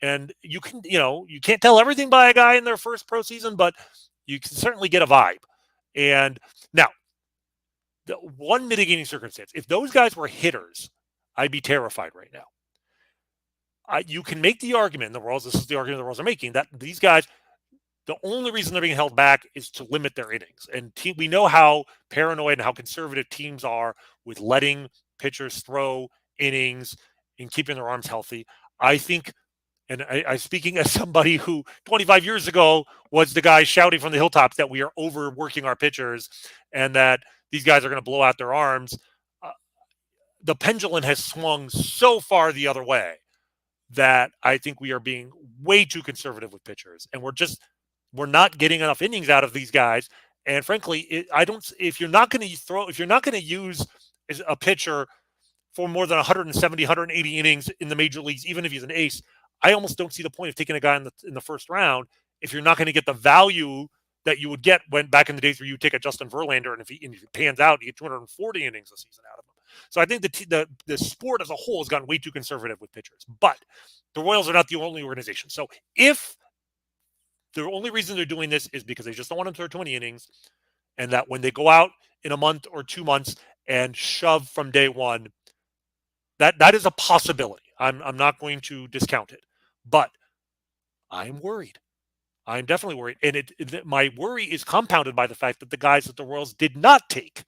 [SPEAKER 2] And you can't tell everything by a guy in their first pro season, but you can certainly get a vibe. And now, the one mitigating circumstance, if those guys were hitters, I'd be terrified right now. You can make the argument, this is the argument the Royals are making, that these guys, the only reason they're being held back is to limit their innings. And we know how paranoid and how conservative teams are with letting pitchers throw innings and keeping their arms healthy. I think, and I speaking as somebody who 25 years ago was the guy shouting from the hilltops that we are overworking our pitchers and that these guys are going to blow out their arms. The pendulum has swung so far the other way that I think we are being way too conservative with pitchers, and we're not getting enough innings out of these guys. And frankly, if you're not going to use a pitcher for more than 170, 180 innings in the major leagues, even if he's an ace, I almost don't see the point of taking a guy in the first round if you're not going to get the value that you would get when back in the days where you take a Justin Verlander, and if he pans out, you get 240 innings a season out of him. So I think the sport as a whole has gotten way too conservative with pitchers. But the Royals are not the only organization. So if the only reason they're doing this is because they just don't want to throw too many innings, and that when they go out in a month or 2 months and shove from day one, that is a possibility. I'm not going to discount it, but I'm worried. I'm definitely worried. And my worry is compounded by the fact that the guys that the Royals did not take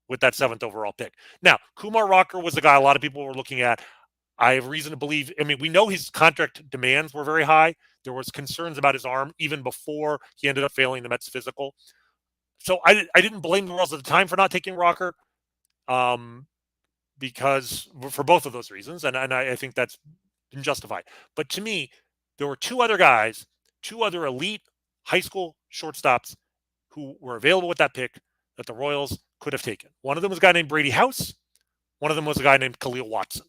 [SPEAKER 2] with that 7th overall pick. Now, Kumar Rocker was the guy a lot of people were looking at. I have reason to believe, we know his contract demands were very high. There was concerns about his arm even before he ended up failing the Mets physical. So I didn't blame the Royals at the time for not taking Rocker, because for both of those reasons, and I think that's been justified. But to me, there were two other elite high school shortstops who were available with that pick that the Royals could have taken. One of them was a guy named Brady House. One of them was a guy named Khalil Watson.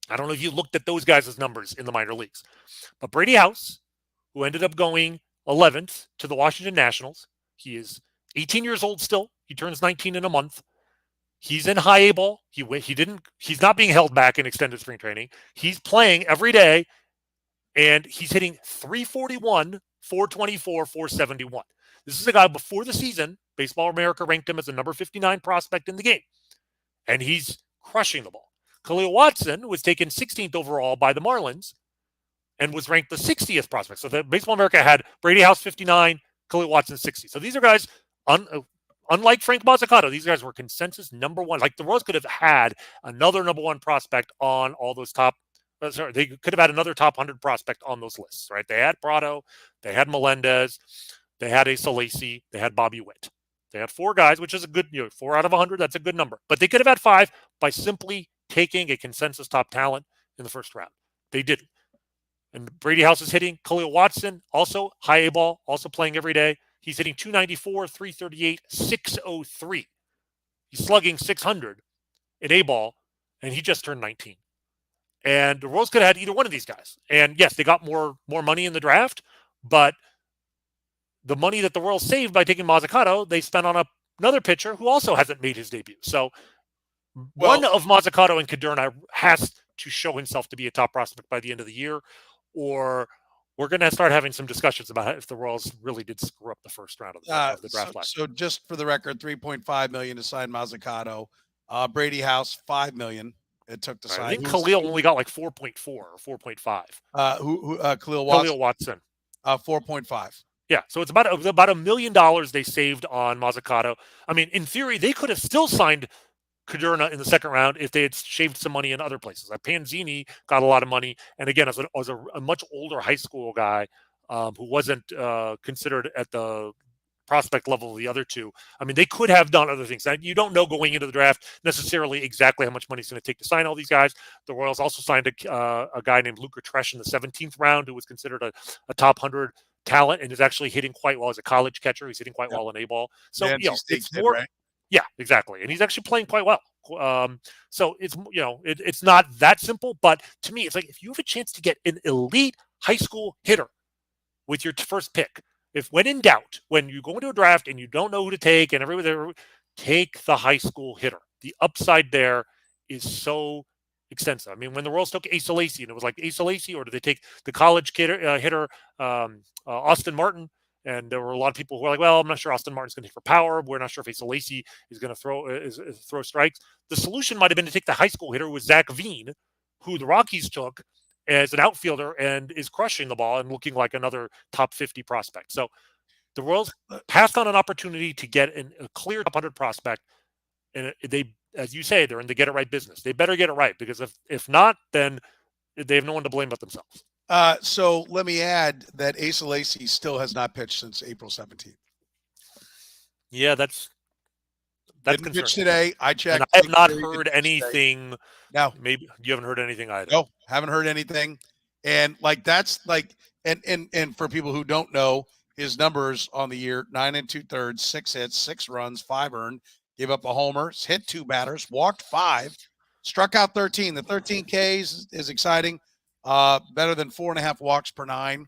[SPEAKER 2] I don't know if you looked at those guys' numbers in the minor leagues, but Brady House, who ended up going 11th to the Washington Nationals, he is 18 years old still. He turns 19 in a month. He's in high A ball. He's not being held back in extended spring training. He's playing every day, and he's hitting 341, 424, 471. This is a guy before the season, Baseball America ranked him as the number 59 prospect in the game, and he's crushing the ball. Khalil Watson was taken 16th overall by the Marlins and was ranked the 60th prospect. So the Baseball America had Brady House 59, Khalil Watson 60. So these are guys, unlike Frank Mazzucato, these guys were consensus number one. Like the Royals could have had another number one prospect on all those they could have had another top 100 prospect on those lists, right? They had Prado, they had Melendez, they had Asa Lacy, they had Bobby Witt. They had 4 guys, which is a good, 4 out of 100. That's a good number. But they could have had 5 by simply taking a consensus top talent in the first round. They didn't. And Brady House is hitting. Khalil Watson, also high A ball, also playing every day. He's hitting 294, 338, 603. He's slugging 600 in A ball, and he just turned 19. And the Royals could have had either one of these guys. And yes, they got more money in the draft, but the money that the Royals saved by taking Mazzucato, they spent on another pitcher who also hasn't made his debut. So one of Mazzucato and Cadurna has to show himself to be a top prospect by the end of the year, or we're going to start having some discussions about if the Royals really did screw up the first round of the draft last year.
[SPEAKER 1] So just for the record, $3.5 million to sign Mazzucato, Brady House $5 million, it took to
[SPEAKER 2] Right. I
[SPEAKER 1] sign.
[SPEAKER 2] think Khalil only got like 4.4 or 4.5.
[SPEAKER 1] Khalil
[SPEAKER 2] Khalil Watson.
[SPEAKER 1] 4.5.
[SPEAKER 2] Yeah, so it's about $1 million they saved on Mazzucato. I mean, in theory, they could have still signed Cadurna in the second round if they had shaved some money in other places. Like Panzini got a lot of money, and again, as a much older high school guy who wasn't considered at the prospect level of the other two. I mean, they could have done other things. You don't know going into the draft necessarily exactly how much money it's going to take to sign all these guys. The Royals also signed a guy named Luca Tresh in the 17th round, who was considered a top 100 talent and is actually hitting quite well as a college catcher. He's hitting quite well in A-ball. So,
[SPEAKER 1] The NC State
[SPEAKER 2] it's
[SPEAKER 1] kid,
[SPEAKER 2] more.
[SPEAKER 1] right?
[SPEAKER 2] Yeah, exactly. And he's actually playing quite well. So it's, it's not that simple, but to me, it's like if you have a chance to get an elite high school hitter with your first pick, if when in doubt, when you go into a draft and you don't know who to take and everybody, take the high school hitter. The upside there is so extensive. I mean, when the Royals took Asa Lacy, and it was like Asa Lacy, or did they take the college hitter Austin Martin? And there were a lot of people who were like, well, I'm not sure Austin Martin's going to hit for power. We're not sure if Asa Lacy is going to throw strikes. The solution might have been to take the high school hitter, who was Zach Veen, who the Rockies took as an outfielder and is crushing the ball and looking like another top 50 prospect. So the Royals passed on an opportunity to get a clear top 100 prospect. And they, as you say, they're in the get it right business. They better get it right, because if not, then they have no one to blame but themselves.
[SPEAKER 1] So let me add that Asa Lacy still has not pitched since April 17th.
[SPEAKER 2] Yeah, that's
[SPEAKER 1] Didn't pitch today. I checked.
[SPEAKER 2] And I have not heard anything.
[SPEAKER 1] No,
[SPEAKER 2] maybe you haven't heard anything either.
[SPEAKER 1] No, haven't heard anything. And that's and for people who don't know, his numbers on the year: 9 2/3, 6 hits, 6 runs, 5 earned, gave up a homer, hit 2 batters, walked 5, struck out 13. The 13 Ks is exciting. Better than 4.5 walks per 9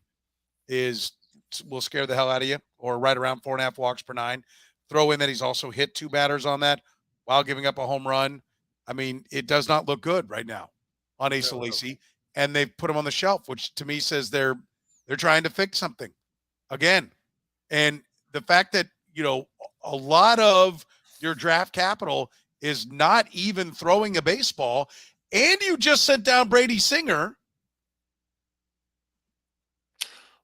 [SPEAKER 1] will scare the hell out of you, or right around 4.5 walks per 9. Throw in that he's also hit 2 batters on that while giving up a home run. I mean, it does not look good right now on Asa Lacy, and they've put him on the shelf, which to me says they're trying to fix something again. And the fact that, a lot of your draft capital is not even throwing a baseball, and you just sent down Brady Singer.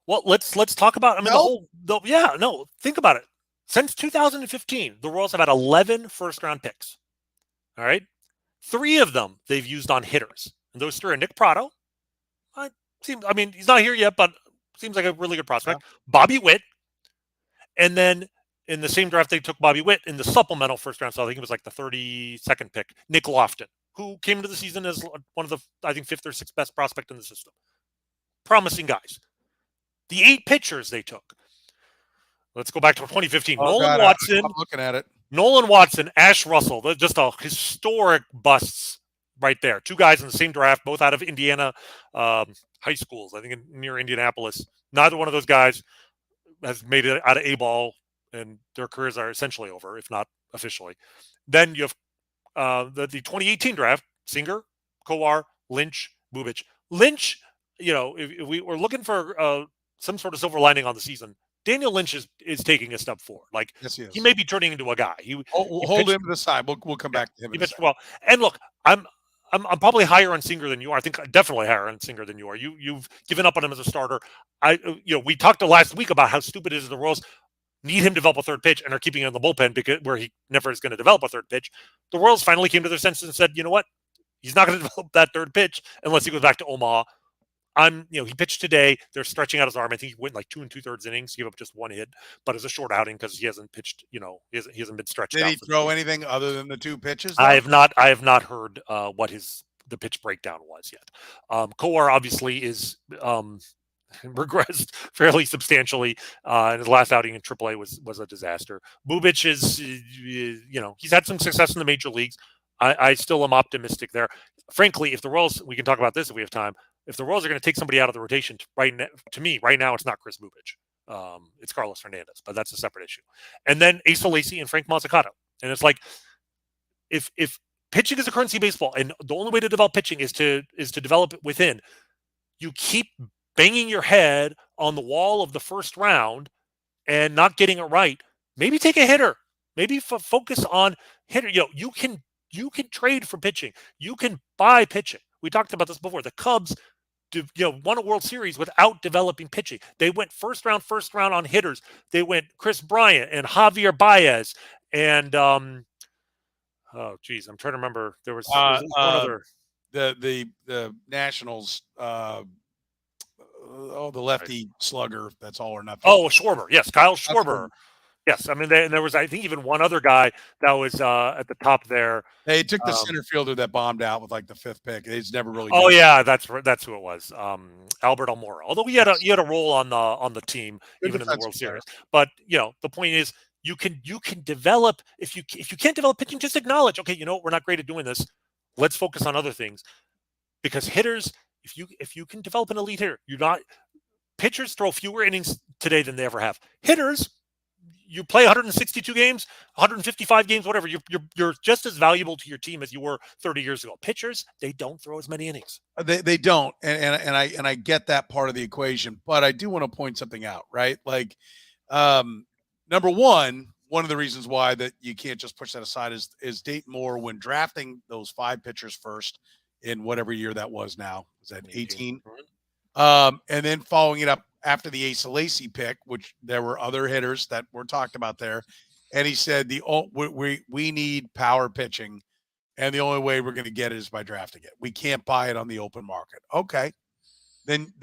[SPEAKER 2] Well, let's talk about, think about it. Since 2015, the Royals have had 11 first-round picks. All right? 3 of them they've used on hitters. And those 3 are Nick Pratto. He's not here yet, but seems like a really good prospect. Yeah. Bobby Witt. And then in the same draft, they took Bobby Witt in the supplemental first round. So I think it was like the 32nd pick, Nick Lofton, who came into the season as one of the, I think, 5th or 6th best prospect in the system. Promising guys. The 8 pitchers they took. Let's go back to 2015. Nolan Watson.
[SPEAKER 1] I'm looking at it.
[SPEAKER 2] Nolan Watson, Ash Russell. They're just a historic busts right there. 2 guys in the same draft, both out of Indiana high schools, I think near Indianapolis. Neither one of those guys has made it out of A-ball, and their careers are essentially over, if not officially. Then you have the 2018 draft: Singer, Kowar, Lynch, Bubic. Lynch, if we were looking for some sort of silver lining on the season, Daniel Lynch is taking a step forward. Like, yes, he may be turning into a guy.
[SPEAKER 1] Hold him to the side. We'll come back to him.
[SPEAKER 2] He pitched well. And look, I'm probably higher on Singer than you are. I think definitely higher on Singer than you are. You've given up on him as a starter. We talked last week about how stupid it is the Royals need him to develop a third pitch and are keeping him in the bullpen where he never is going to develop a third pitch. The Royals finally came to their senses and said, you know what? He's not going to develop that third pitch unless he goes back to Omaha. He pitched today. They're stretching out his arm. I think he went like 2 2/3 innings, gave up just 1 hit, but it's a short outing because he hasn't pitched. He hasn't been stretched out.
[SPEAKER 1] Did he throw anything other than the 2 pitches?
[SPEAKER 2] Though? I have not heard what the pitch breakdown was yet. Kowar obviously is regressed fairly substantially. And his last outing in AAA was a disaster. Bubic is, he's had some success in the major leagues. I still am optimistic there. Frankly, if the Royals, we can talk about this if we have time. If the Royals are going to take somebody out of the rotation, right now, it's not Chris Bubic. It's Carlos Hernandez, but that's a separate issue. And then Asa Lacy and Frank Mazzucato. And it's like, if pitching is a currency baseball, and the only way to develop pitching is to develop it within, you keep banging your head on the wall of the first round and not getting it right. Maybe take a hitter. Maybe focus on hitter. You can You can trade for pitching. You can buy pitching. We talked about this before. The Cubs won a World Series without developing pitching. They went first round on hitters. They went Chris Bryant and Javier Baez and oh geez, I'm trying to remember. There's one other.
[SPEAKER 1] The Nationals. The lefty slugger. That's all or nothing.
[SPEAKER 2] Oh, Schwarber. Yes, Kyle Schwarber. Yes, I mean there was, I think, even one other guy that was at the top there.
[SPEAKER 1] They took the center fielder that bombed out with like the 5th pick. It's never really.
[SPEAKER 2] Oh yeah, that's who it was. Albert Almora. Although he had a role on the team even in the World Series. But the point is you can develop if you can't develop pitching, just acknowledge, okay, we're not great at doing this. Let's focus on other things. Because hitters, if you can develop an elite hitter, pitchers throw fewer innings today than they ever have. Hitters, you play 162 games, 155 games, whatever. You're just as valuable to your team as you were 30 years ago. Pitchers, they don't throw as many innings.
[SPEAKER 1] They don't, and I get that part of the equation, but I do want to point something out, right? Like, number one of the reasons why that you can't just push that aside is Dayton Moore, when drafting those 5 pitchers first in whatever year that was. Now was that 18? And then following it up after the Asa Lacy pick, which there were other hitters that were talked about there. And he said, we need power pitching, and the only way we're going to get it is by drafting it. We can't buy it on the open market. Okay. Then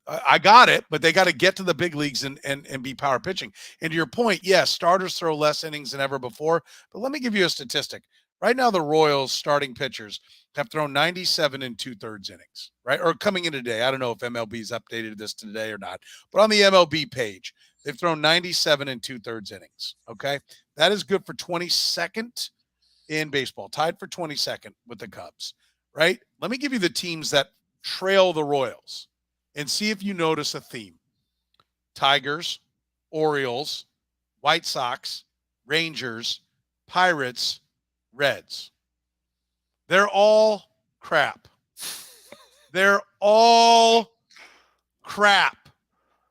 [SPEAKER 1] I got it, but they got to get to the big leagues and be power pitching. And to your point, yes, starters throw less innings than ever before, but let me give you a statistic. Right now, the Royals starting pitchers have thrown 97 2/3 innings, right? Or coming in today. I don't know if MLB's updated this today or not, but on the MLB page, they've thrown 97 2/3 innings. Okay. That is good for 22nd in baseball, tied for 22nd with the Cubs, right? Let me give you the teams that trail the Royals and see if you notice a theme. Tigers, Orioles, White Sox, Rangers, Pirates, Reds. They're all crap. They're all crap.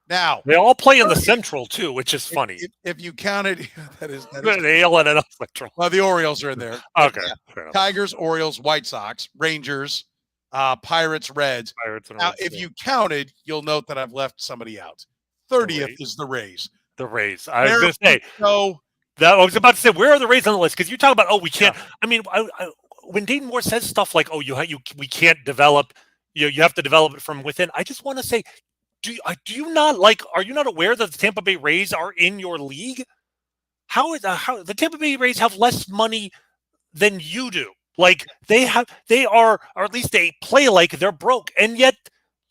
[SPEAKER 1] Now
[SPEAKER 2] they all play in the Central too, which is funny.
[SPEAKER 1] If you counted, that is
[SPEAKER 2] the AL and NL Central.
[SPEAKER 1] Well, the Orioles are in there.
[SPEAKER 2] Okay.
[SPEAKER 1] Yeah. Tigers, Orioles, White Sox, Rangers, Pirates, Reds. Now, if you counted, you'll note that I've left somebody out. 30th is the Rays.
[SPEAKER 2] The Rays. I was going to say. I was about to say, where are the Rays on the list? Because you talk about, we can't. Yeah. I mean, when Dayton Moore says stuff like, we can't develop, you have to develop it from within. I just want to say, are you not aware that the Tampa Bay Rays are in your league? How the Tampa Bay Rays have less money than you do? Like they are, or at least they play like they're broke, and yet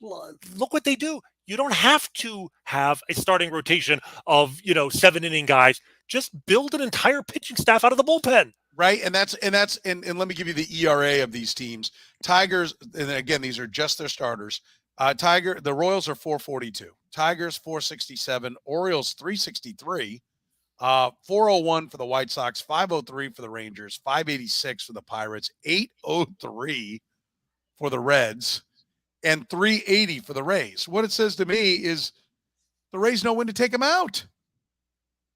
[SPEAKER 2] look what they do. You don't have to have a starting rotation of 7-inning guys. Just build an entire pitching staff out of the bullpen.
[SPEAKER 1] Right. And let me give you the ERA of these teams. Tigers, and again, these are just their starters. The Royals are 442, Tigers 467, Orioles 363, 401 for the White Sox, 503 for the Rangers, 586 for the Pirates, 803 for the Reds, and 380 for the Rays. What it says to me is the Rays know when to take them out.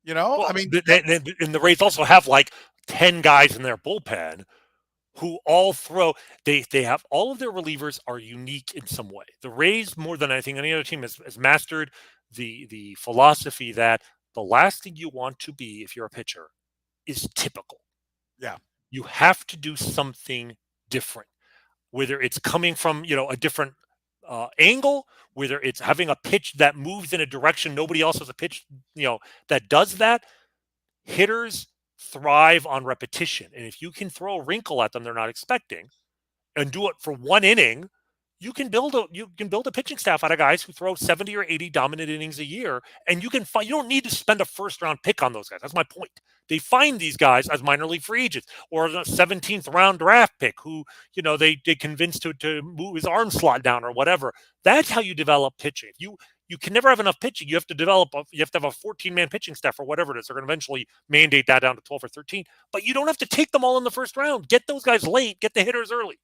[SPEAKER 2] Well, I mean, and the Rays also have like 10 guys in their bullpen who all throw. They have all of their relievers are unique in some way. The Rays, more than anything, any other team has mastered the philosophy that the last thing you want to be if you're a pitcher is typical.
[SPEAKER 1] Yeah,
[SPEAKER 2] you have to do something different, whether it's coming from a different angle, whether it's having a pitch that moves in a direction nobody else has a pitch that does that. Hitters thrive on repetition, and if you can throw a wrinkle at them they're not expecting and do it for 1 inning, you can build a pitching staff out of guys who throw 70 or 80 dominant innings a year, and you don't need to spend a first-round pick on those guys. That's my point. They find these guys as minor league free agents or the 17th round draft pick who they convinced to move his arm slot down or whatever. That's how you develop pitching. You can never have enough pitching. You have to have a 14-man pitching staff or whatever it is. They're going to eventually mandate that down to 12 or 13. But you don't have to take them all in the first round. Get those guys late. Get the hitters early.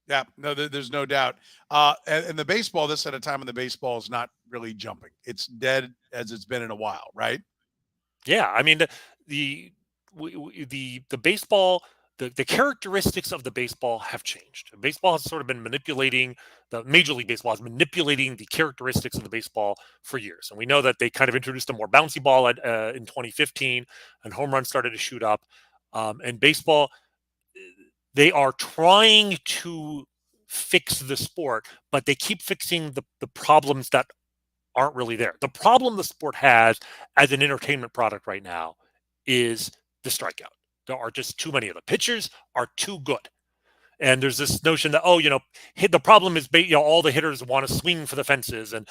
[SPEAKER 1] Yeah, no, there's no doubt. And the baseball, this at a time when the baseball is not really jumping. It's dead as it's been in a while, right?
[SPEAKER 2] Yeah, I mean the baseball the characteristics of the baseball have changed. Baseball has sort of been manipulating, the Major League Baseball is manipulating the characteristics of the baseball for years. And we know that they kind of introduced a more bouncy ball in 2015, and home runs started to shoot up. And baseball, they are trying to fix the sport, but they keep fixing the problems that aren't really there. The problem the sport has as an entertainment product right now is the strikeout. There are just too many of them. Pitchers are too good. And there's this notion that, the problem is, all the hitters want to swing for the fences, and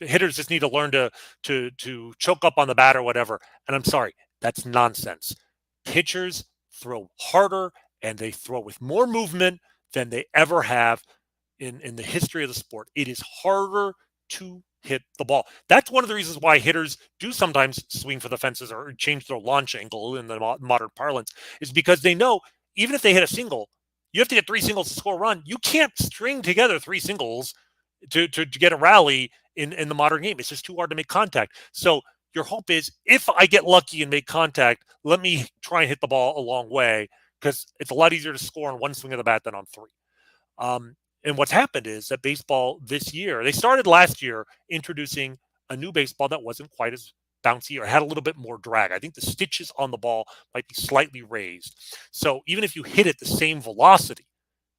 [SPEAKER 2] hitters just need to learn to choke up on the bat or whatever. And I'm sorry, that's nonsense. Pitchers throw harder and they throw with more movement than they ever have in the history of the sport. It is harder to hit the ball. That's one of the reasons why hitters do sometimes swing for the fences or change their launch angle in the modern parlance, is because they know even if they hit a single, you have to get 3 singles to score a run. You can't string together 3 singles to get a rally in the modern game. It's just too hard to make contact. So your hope is, if I get lucky and make contact, let me try and hit the ball a long way, because it's a lot easier to score on 1 swing of the bat than on 3. And what's happened is that baseball this year, they started last year introducing a new baseball that wasn't quite as bouncy or had a little bit more drag. I think the stitches on the ball might be slightly raised. So even if you hit it the same velocity,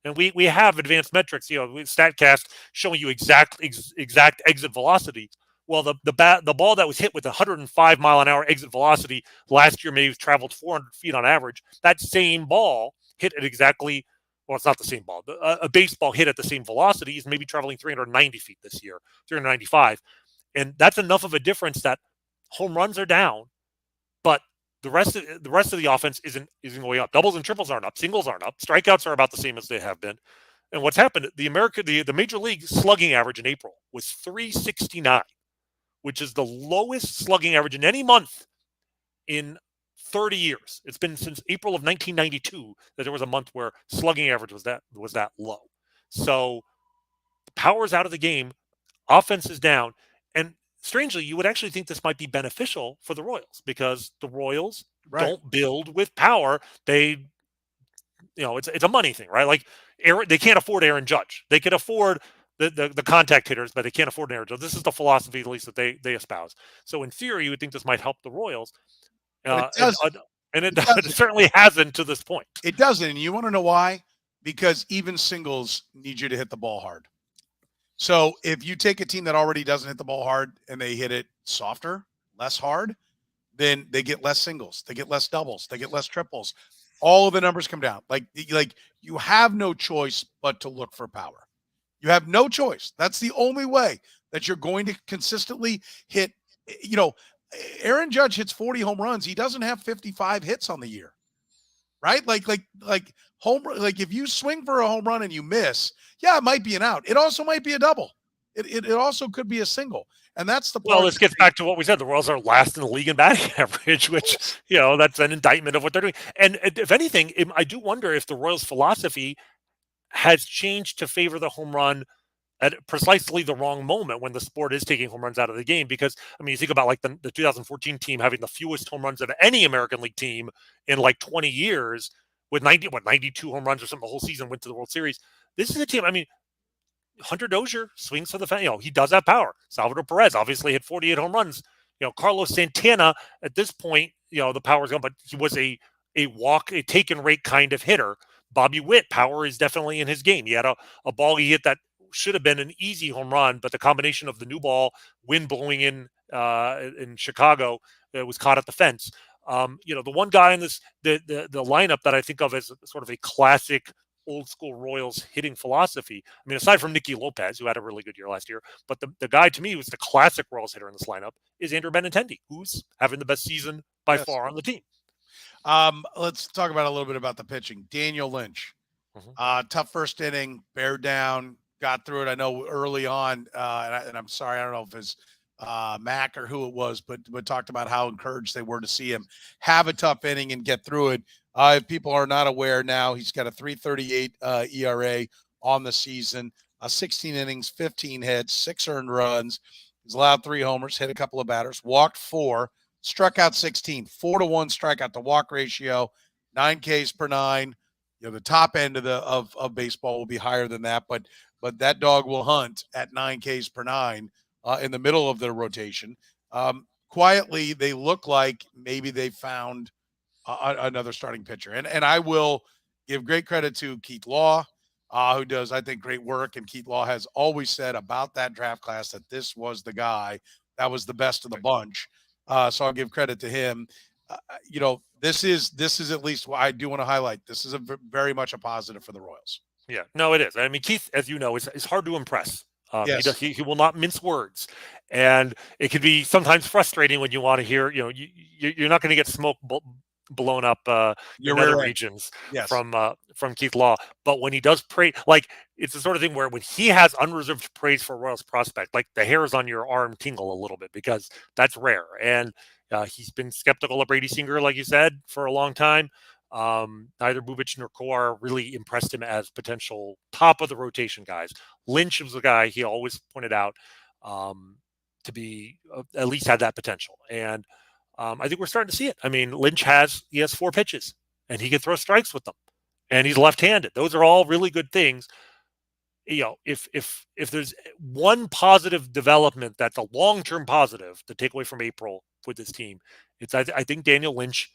[SPEAKER 2] and we have advanced metrics, with StatCast showing you exact exit velocity. Well, the ball that was hit with 105 mile an hour exit velocity last year may have traveled 400 feet on average. That same ball hit at exactly, well, it's not the same ball. A baseball hit at the same velocity is maybe traveling 390 feet this year, 395. And that's enough of a difference that home runs are down, but the rest of the offense isn't going up. Doubles and triples aren't up. Singles aren't up. Strikeouts are about the same as they have been. And what's happened, the Major League slugging average in April was 369, which is the lowest slugging average in any month in 30 years. It's been since April of 1992 that there was a month where slugging average was that low. So power's out of the game, offense is down, and strangely, you would actually think this might be beneficial for the Royals, because the Royals don't build with power. They, it's a money thing, right? Like they can't afford Aaron Judge. They could afford the contact hitters, but they can't afford Aaron Judge. This is the philosophy, at least, that they espouse. So in theory, you would think this might help the Royals.
[SPEAKER 1] But it doesn't.
[SPEAKER 2] It certainly hasn't to this point.
[SPEAKER 1] It doesn't. And you want to know why? Because even singles need you to hit the ball hard. So if you take a team that already doesn't hit the ball hard and they hit it softer, less hard, then they get less singles, they get less doubles, they get less triples. All of the numbers come down. Like you have no choice but to look for power. You have no choice. That's the only way that you're going to consistently hit. Aaron Judge hits 40 home runs. He doesn't have 55 hits on the year, right? Like if you swing for a home run and you miss, it might be an out. It also might be a double. It also could be a single. And that's the part.
[SPEAKER 2] Well, this gets back to what we said. The Royals are last in the league in batting average, which, that's an indictment of what they're doing. And if anything, I do wonder if the Royals' philosophy has changed to favor the home run at precisely the wrong moment, when the sport is taking home runs out of the game. Because, you think about like the 2014 team having the fewest home runs of any American League team in like 20 years, with 92 home runs or something the whole season, went to the World Series. This is a team, Hunter Dozier swings for the fan. He does have power. Salvador Perez obviously hit 48 home runs. Carlos Santana, at this point, the power's gone, but he was a take and rake kind of hitter. Bobby Witt, power is definitely in his game. He had a ball he hit that should have been an easy home run, but the combination of the new ball, wind blowing in Chicago, was caught at the fence. The one guy in this the lineup that I think of as sort of a classic old school Royals hitting philosophy. Aside from Nicky Lopez, who had a really good year last year, but the guy to me who's the classic Royals hitter in this lineup is Andrew Benintendi, who's having the best season by far on the team.
[SPEAKER 1] Let's talk about a little bit about the pitching. Daniel Lynch, tough first inning, bear down, got through it. I know early on, and I'm sorry, I don't know if it's Mac or who it was, but talked about how encouraged they were to see him have a tough inning and get through it. If people are not aware now, he's got a 3.38 ERA on the season, 16 innings, 15 hits, 6 earned runs. He's allowed 3 homers, hit a couple of batters, walked 4, struck out 16, 4-1 strikeout to walk ratio, 9 Ks per nine. The top end of baseball will be higher than that, but that dog will hunt at 9 Ks per nine in the middle of their rotation. Quietly, they look like maybe they found another starting pitcher. And I will give great credit to Keith Law, who does, I think, great work. And Keith Law has always said about that draft class that this was the guy that was the best of the bunch. So I'll give credit to him. This is at least what I do want to highlight. This is very much a positive for the Royals.
[SPEAKER 2] Yeah, no, it is. I mean, Keith, as you know, is hard to impress.
[SPEAKER 1] Yes.
[SPEAKER 2] He will not mince words, and it can be sometimes frustrating when you want to hear, you're not going to get smoke blown up in other regions from Keith Law. But when he does praise, like it's the sort of thing where when he has unreserved praise for Royals prospect, like the hairs on your arm tingle a little bit because that's rare. And he's been skeptical of Brady Singer, like you said, for a long time. Neither Bubic nor Kowar really impressed him as potential top of the rotation guys. Lynch was the guy he always pointed out to be at least had that potential. And I think we're starting to see it. I mean, Lynch has 4 pitches and he can throw strikes with them and he's left-handed. Those are all really good things. If there's one positive development that's a long-term positive to take away from April with this team, it's I think Daniel Lynch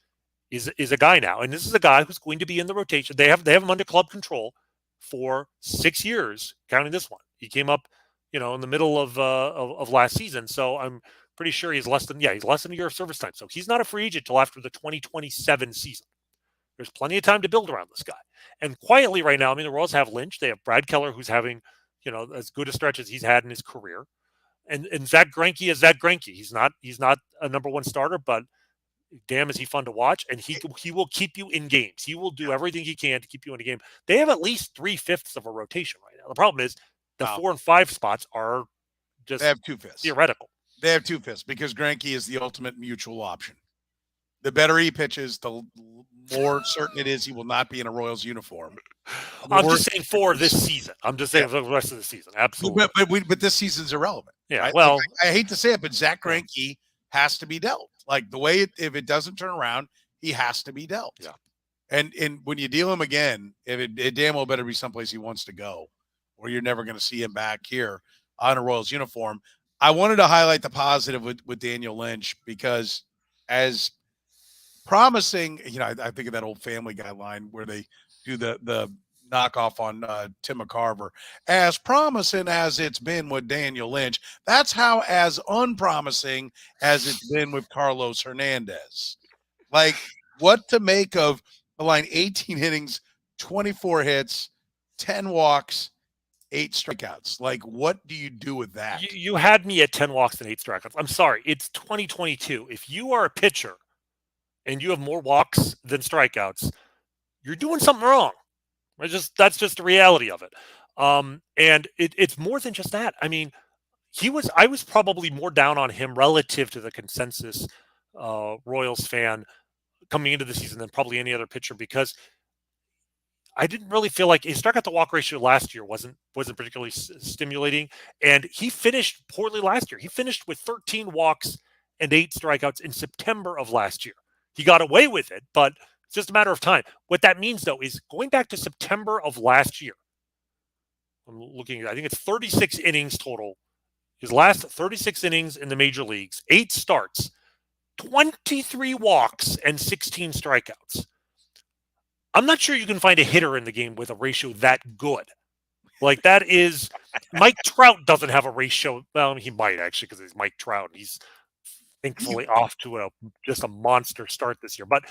[SPEAKER 2] is a guy now, and this is a guy who's going to be in the rotation. They have him under club control for 6 years, counting this one. He came up, in the middle of last season, so I'm pretty sure he's less than a year of service time. So he's not a free agent till after the 2027 season. There's plenty of time to build around this guy. And quietly right now, I mean, the Royals have Lynch. They have Brad Keller, who's having, as good a stretch as he's had in his career. And Zach Greinke is Zach Greinke. He's not a number one starter, but damn, is he fun to watch. And he will keep you in games. He will do everything he can to keep you in a game. They have at least 3/5 of a rotation right now. The problem is the 4 and 5 spots are just
[SPEAKER 1] they have 2/5
[SPEAKER 2] theoretical.
[SPEAKER 1] They have 2/5 because Greinke is the ultimate mutual option. The better he pitches, the more certain it is he will not be in a Royals uniform.
[SPEAKER 2] I'm just saying for this season. I'm just saying for the rest of the season. Absolutely.
[SPEAKER 1] But this season's irrelevant.
[SPEAKER 2] Yeah.
[SPEAKER 1] Right?
[SPEAKER 2] Well,
[SPEAKER 1] I hate to say it, but Zach Greinke has to be dealt. Like the way if it doesn't turn around, he has to be dealt.
[SPEAKER 2] Yeah.
[SPEAKER 1] And when you deal him again, it damn well better be someplace he wants to go, or you're never going to see him back here on a Royals uniform. I wanted to highlight the positive with Daniel Lynch because as promising, I think of that old Family Guy line where they do the knockoff on Tim McCarver. As promising as it's been with Daniel Lynch, that's how as unpromising as it's been with Carlos Hernandez. Like, what to make of the line 18 innings, 24 hits, 10 walks, 8 strikeouts. Like, what do you do with that?
[SPEAKER 2] You had me at 10 walks and 8 strikeouts. I'm sorry. It's 2022. If you are a pitcher and you have more walks than strikeouts, you're doing something wrong. That's just the reality of it. And it's more than just that. I mean, I was probably more down on him relative to the consensus Royals fan coming into the season than probably any other pitcher because I didn't really feel like his strikeout to walk ratio last year wasn't particularly stimulating, and he finished poorly last year. He finished with 13 walks and 8 strikeouts in September of last year. He got away with it, but it's just a matter of time. What that means, though, is going back to September of last year. I'm looking at, I think it's 36 innings total. His last 36 innings in the major leagues, 8 starts, 23 walks, and 16 strikeouts. I'm not sure you can find a hitter in the game with a ratio that good. Like, that is, Mike Trout doesn't have a ratio. Well, he might actually because he's Mike Trout. He's thankfully off to just a monster start this year. But,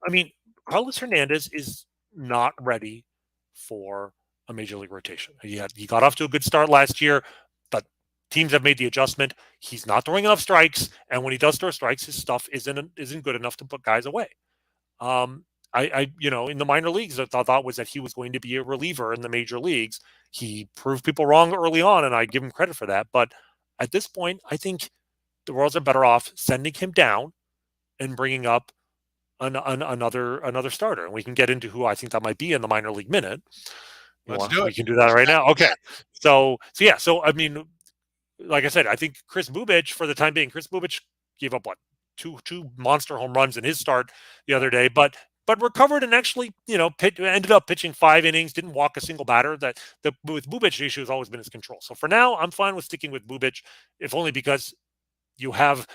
[SPEAKER 2] I mean, Carlos Hernandez is not ready for a major league rotation. He got off to a good start last year, but teams have made the adjustment. He's not throwing enough strikes, and when he does throw strikes, his stuff isn't good enough to put guys away. I in the minor leagues, the thought was that he was going to be a reliever in the major leagues. He proved people wrong early on, and I give him credit for that. But at this point, I think the Royals are better off sending him down and bringing up another starter. And we can get into who I think that might be in the minor league minute.
[SPEAKER 1] Let's do it.
[SPEAKER 2] We can do that right now. Okay. So I mean, like I said, I think Kris Bubic, for the time being, Kris Bubic gave up two monster home runs in his start the other day, but but recovered and actually, ended up pitching 5 innings, didn't walk a single batter. With Bubic, the issue has always been his control. So for now, I'm fine with sticking with Bubic, if only because you have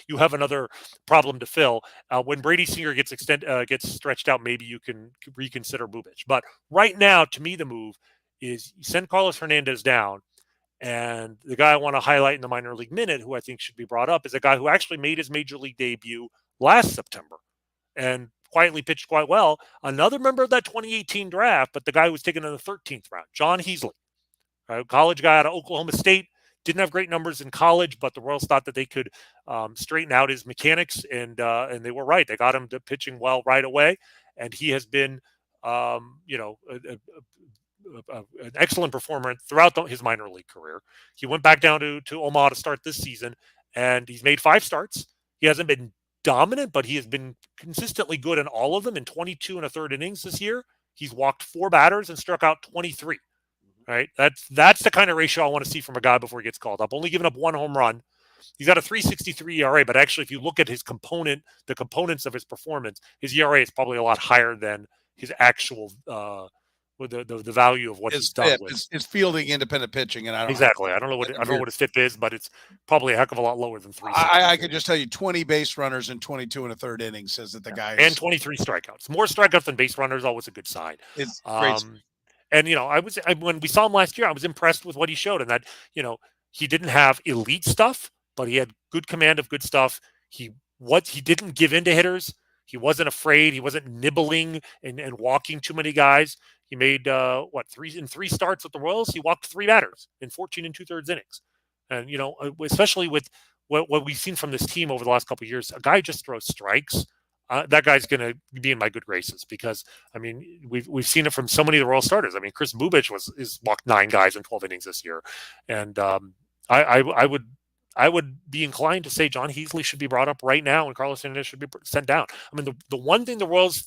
[SPEAKER 2] you have another problem to fill. When Brady Singer gets stretched out, maybe you can reconsider Bubic. But right now, to me, the move is you send Carlos Hernandez down. And the guy I want to highlight in the minor league minute, who I think should be brought up, is a guy who actually made his major league debut last September and quietly pitched quite well. Another member of that 2018 draft, but the guy who was taken in the 13th round, John Heasley, a college guy out of Oklahoma State. Didn't have great numbers in college, but the Royals thought that they could straighten out his mechanics, and they were right. They got him to pitching well right away, and he has been, an excellent performer throughout his minor league career. He went back down to Omaha to start this season, and he's made 5 starts. He hasn't been dominant, but he has been consistently good in all of them. In 22 and a third innings this year, he's walked 4 batters and struck out 23. Right, that's the kind of ratio I want to see from a guy before he gets called up. Only giving up 1 home run. He's got a 3.63 ERA, but actually, if you look at the components of his performance, his ERA is probably a lot higher than his actual the value of what he's done with.
[SPEAKER 1] It's fielding, independent pitching, and I don't know
[SPEAKER 2] what his FIP is, but it's probably a heck of a lot lower than 3.
[SPEAKER 1] I could just tell you 20 base runners in 22 and a third innings says that the guy
[SPEAKER 2] and 23 strikeouts. More strikeouts than base runners, always a good sign.
[SPEAKER 1] It's great.
[SPEAKER 2] And, when we saw him last year, I was impressed with what he showed, and that, he didn't have elite stuff, but he had good command of good stuff. He didn't give in to hitters. He wasn't afraid. He wasn't nibbling and walking too many guys. He made, 3 starts with the Royals. He walked 3 batters in 14 and 2/3 innings. And, especially with what we've seen from this team over the last couple of years, a guy just throws strikes. That guy's going to be in my good graces because, we've seen it from so many of the Royal starters. Chris Bubic is walked 9 guys in 12 innings this year. And I would be inclined to say John Heasley should be brought up right now and Carlos Hernandez should be sent down. The one thing the Royals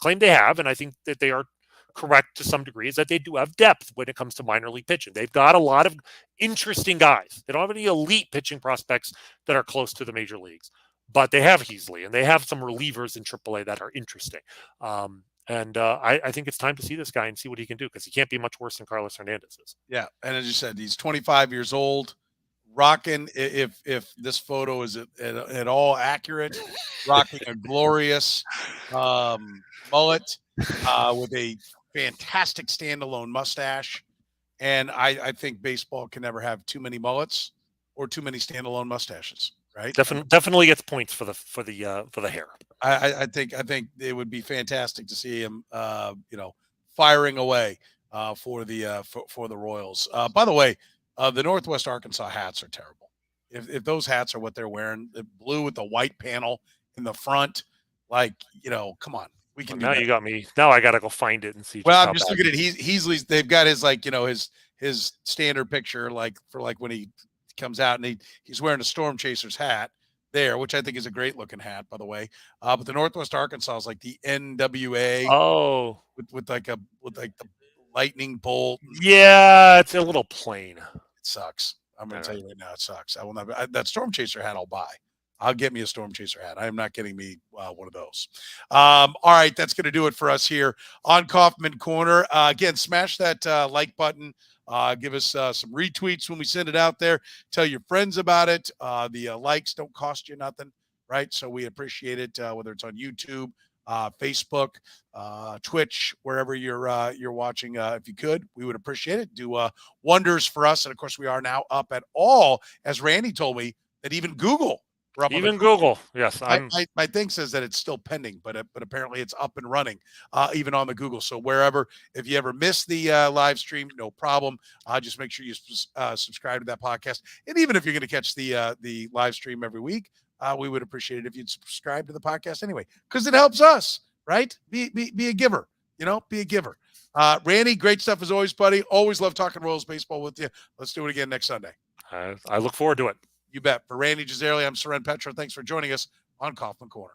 [SPEAKER 2] claim they have, and I think that they are correct to some degree, is that they do have depth when it comes to minor league pitching. They've got a lot of interesting guys. They don't have any elite pitching prospects that are close to the major leagues. But they have Heasley, and they have some relievers in AAA that are interesting. I think it's time to see this guy and see what he can do because he can't be much worse than Carlos Hernandez is.
[SPEAKER 1] Yeah, and as you said, he's 25 years old, rocking, if this photo is at all accurate, rocking a glorious mullet with a fantastic standalone mustache. And I think baseball can never have too many mullets or too many standalone mustaches. Right.
[SPEAKER 2] Definitely gets points for the hair.
[SPEAKER 1] I think it would be fantastic to see him, firing away for the Royals. By the way, the Northwest Arkansas hats are terrible. If those hats are what they're wearing, the blue with the white panel in the front, come on, we can.
[SPEAKER 2] Now you got me. Now I got to go find it and see.
[SPEAKER 1] Well, I'm just looking at Heasley's. They've got his his standard picture for when he comes out and he's wearing a Storm Chasers hat there, which I think is a great looking hat, by the way. But the Northwest Arkansas is like the NWA.
[SPEAKER 2] Oh,
[SPEAKER 1] with the lightning bolt.
[SPEAKER 2] Yeah, it's a little plain.
[SPEAKER 1] It sucks. I'm going to tell you right now, it sucks. I will never. That Storm Chaser hat I'll buy. I'll get me a Storm Chaser hat. I am not getting me one of those. All right, that's going to do it for us here on Kaufman Corner. Again, smash that like button. Give us some retweets when we send it out there. Tell your friends about it. The likes don't cost you nothing, right? So we appreciate it, whether it's on YouTube, Facebook, Twitch, wherever you're watching. If you could, we would appreciate it. Do wonders for us. And, of course, we are now up at all, as Randy told me, that even Google.
[SPEAKER 2] Even Google, yes.
[SPEAKER 1] My thing says that it's still pending, but apparently it's up and running, even on the Google. So wherever, if you ever miss the live stream, no problem. Just make sure you subscribe to that podcast. And even if you're going to catch the live stream every week, we would appreciate it if you'd subscribe to the podcast anyway, because it helps us, right? Be a giver, be a giver. Randy, great stuff as always, buddy. Always love talking Royals baseball with you. Let's do it again next Sunday.
[SPEAKER 2] I look forward to it.
[SPEAKER 1] You bet. For Rany Jazayerli, I'm Soren Petro. Thanks for joining us on Kaufman Corner.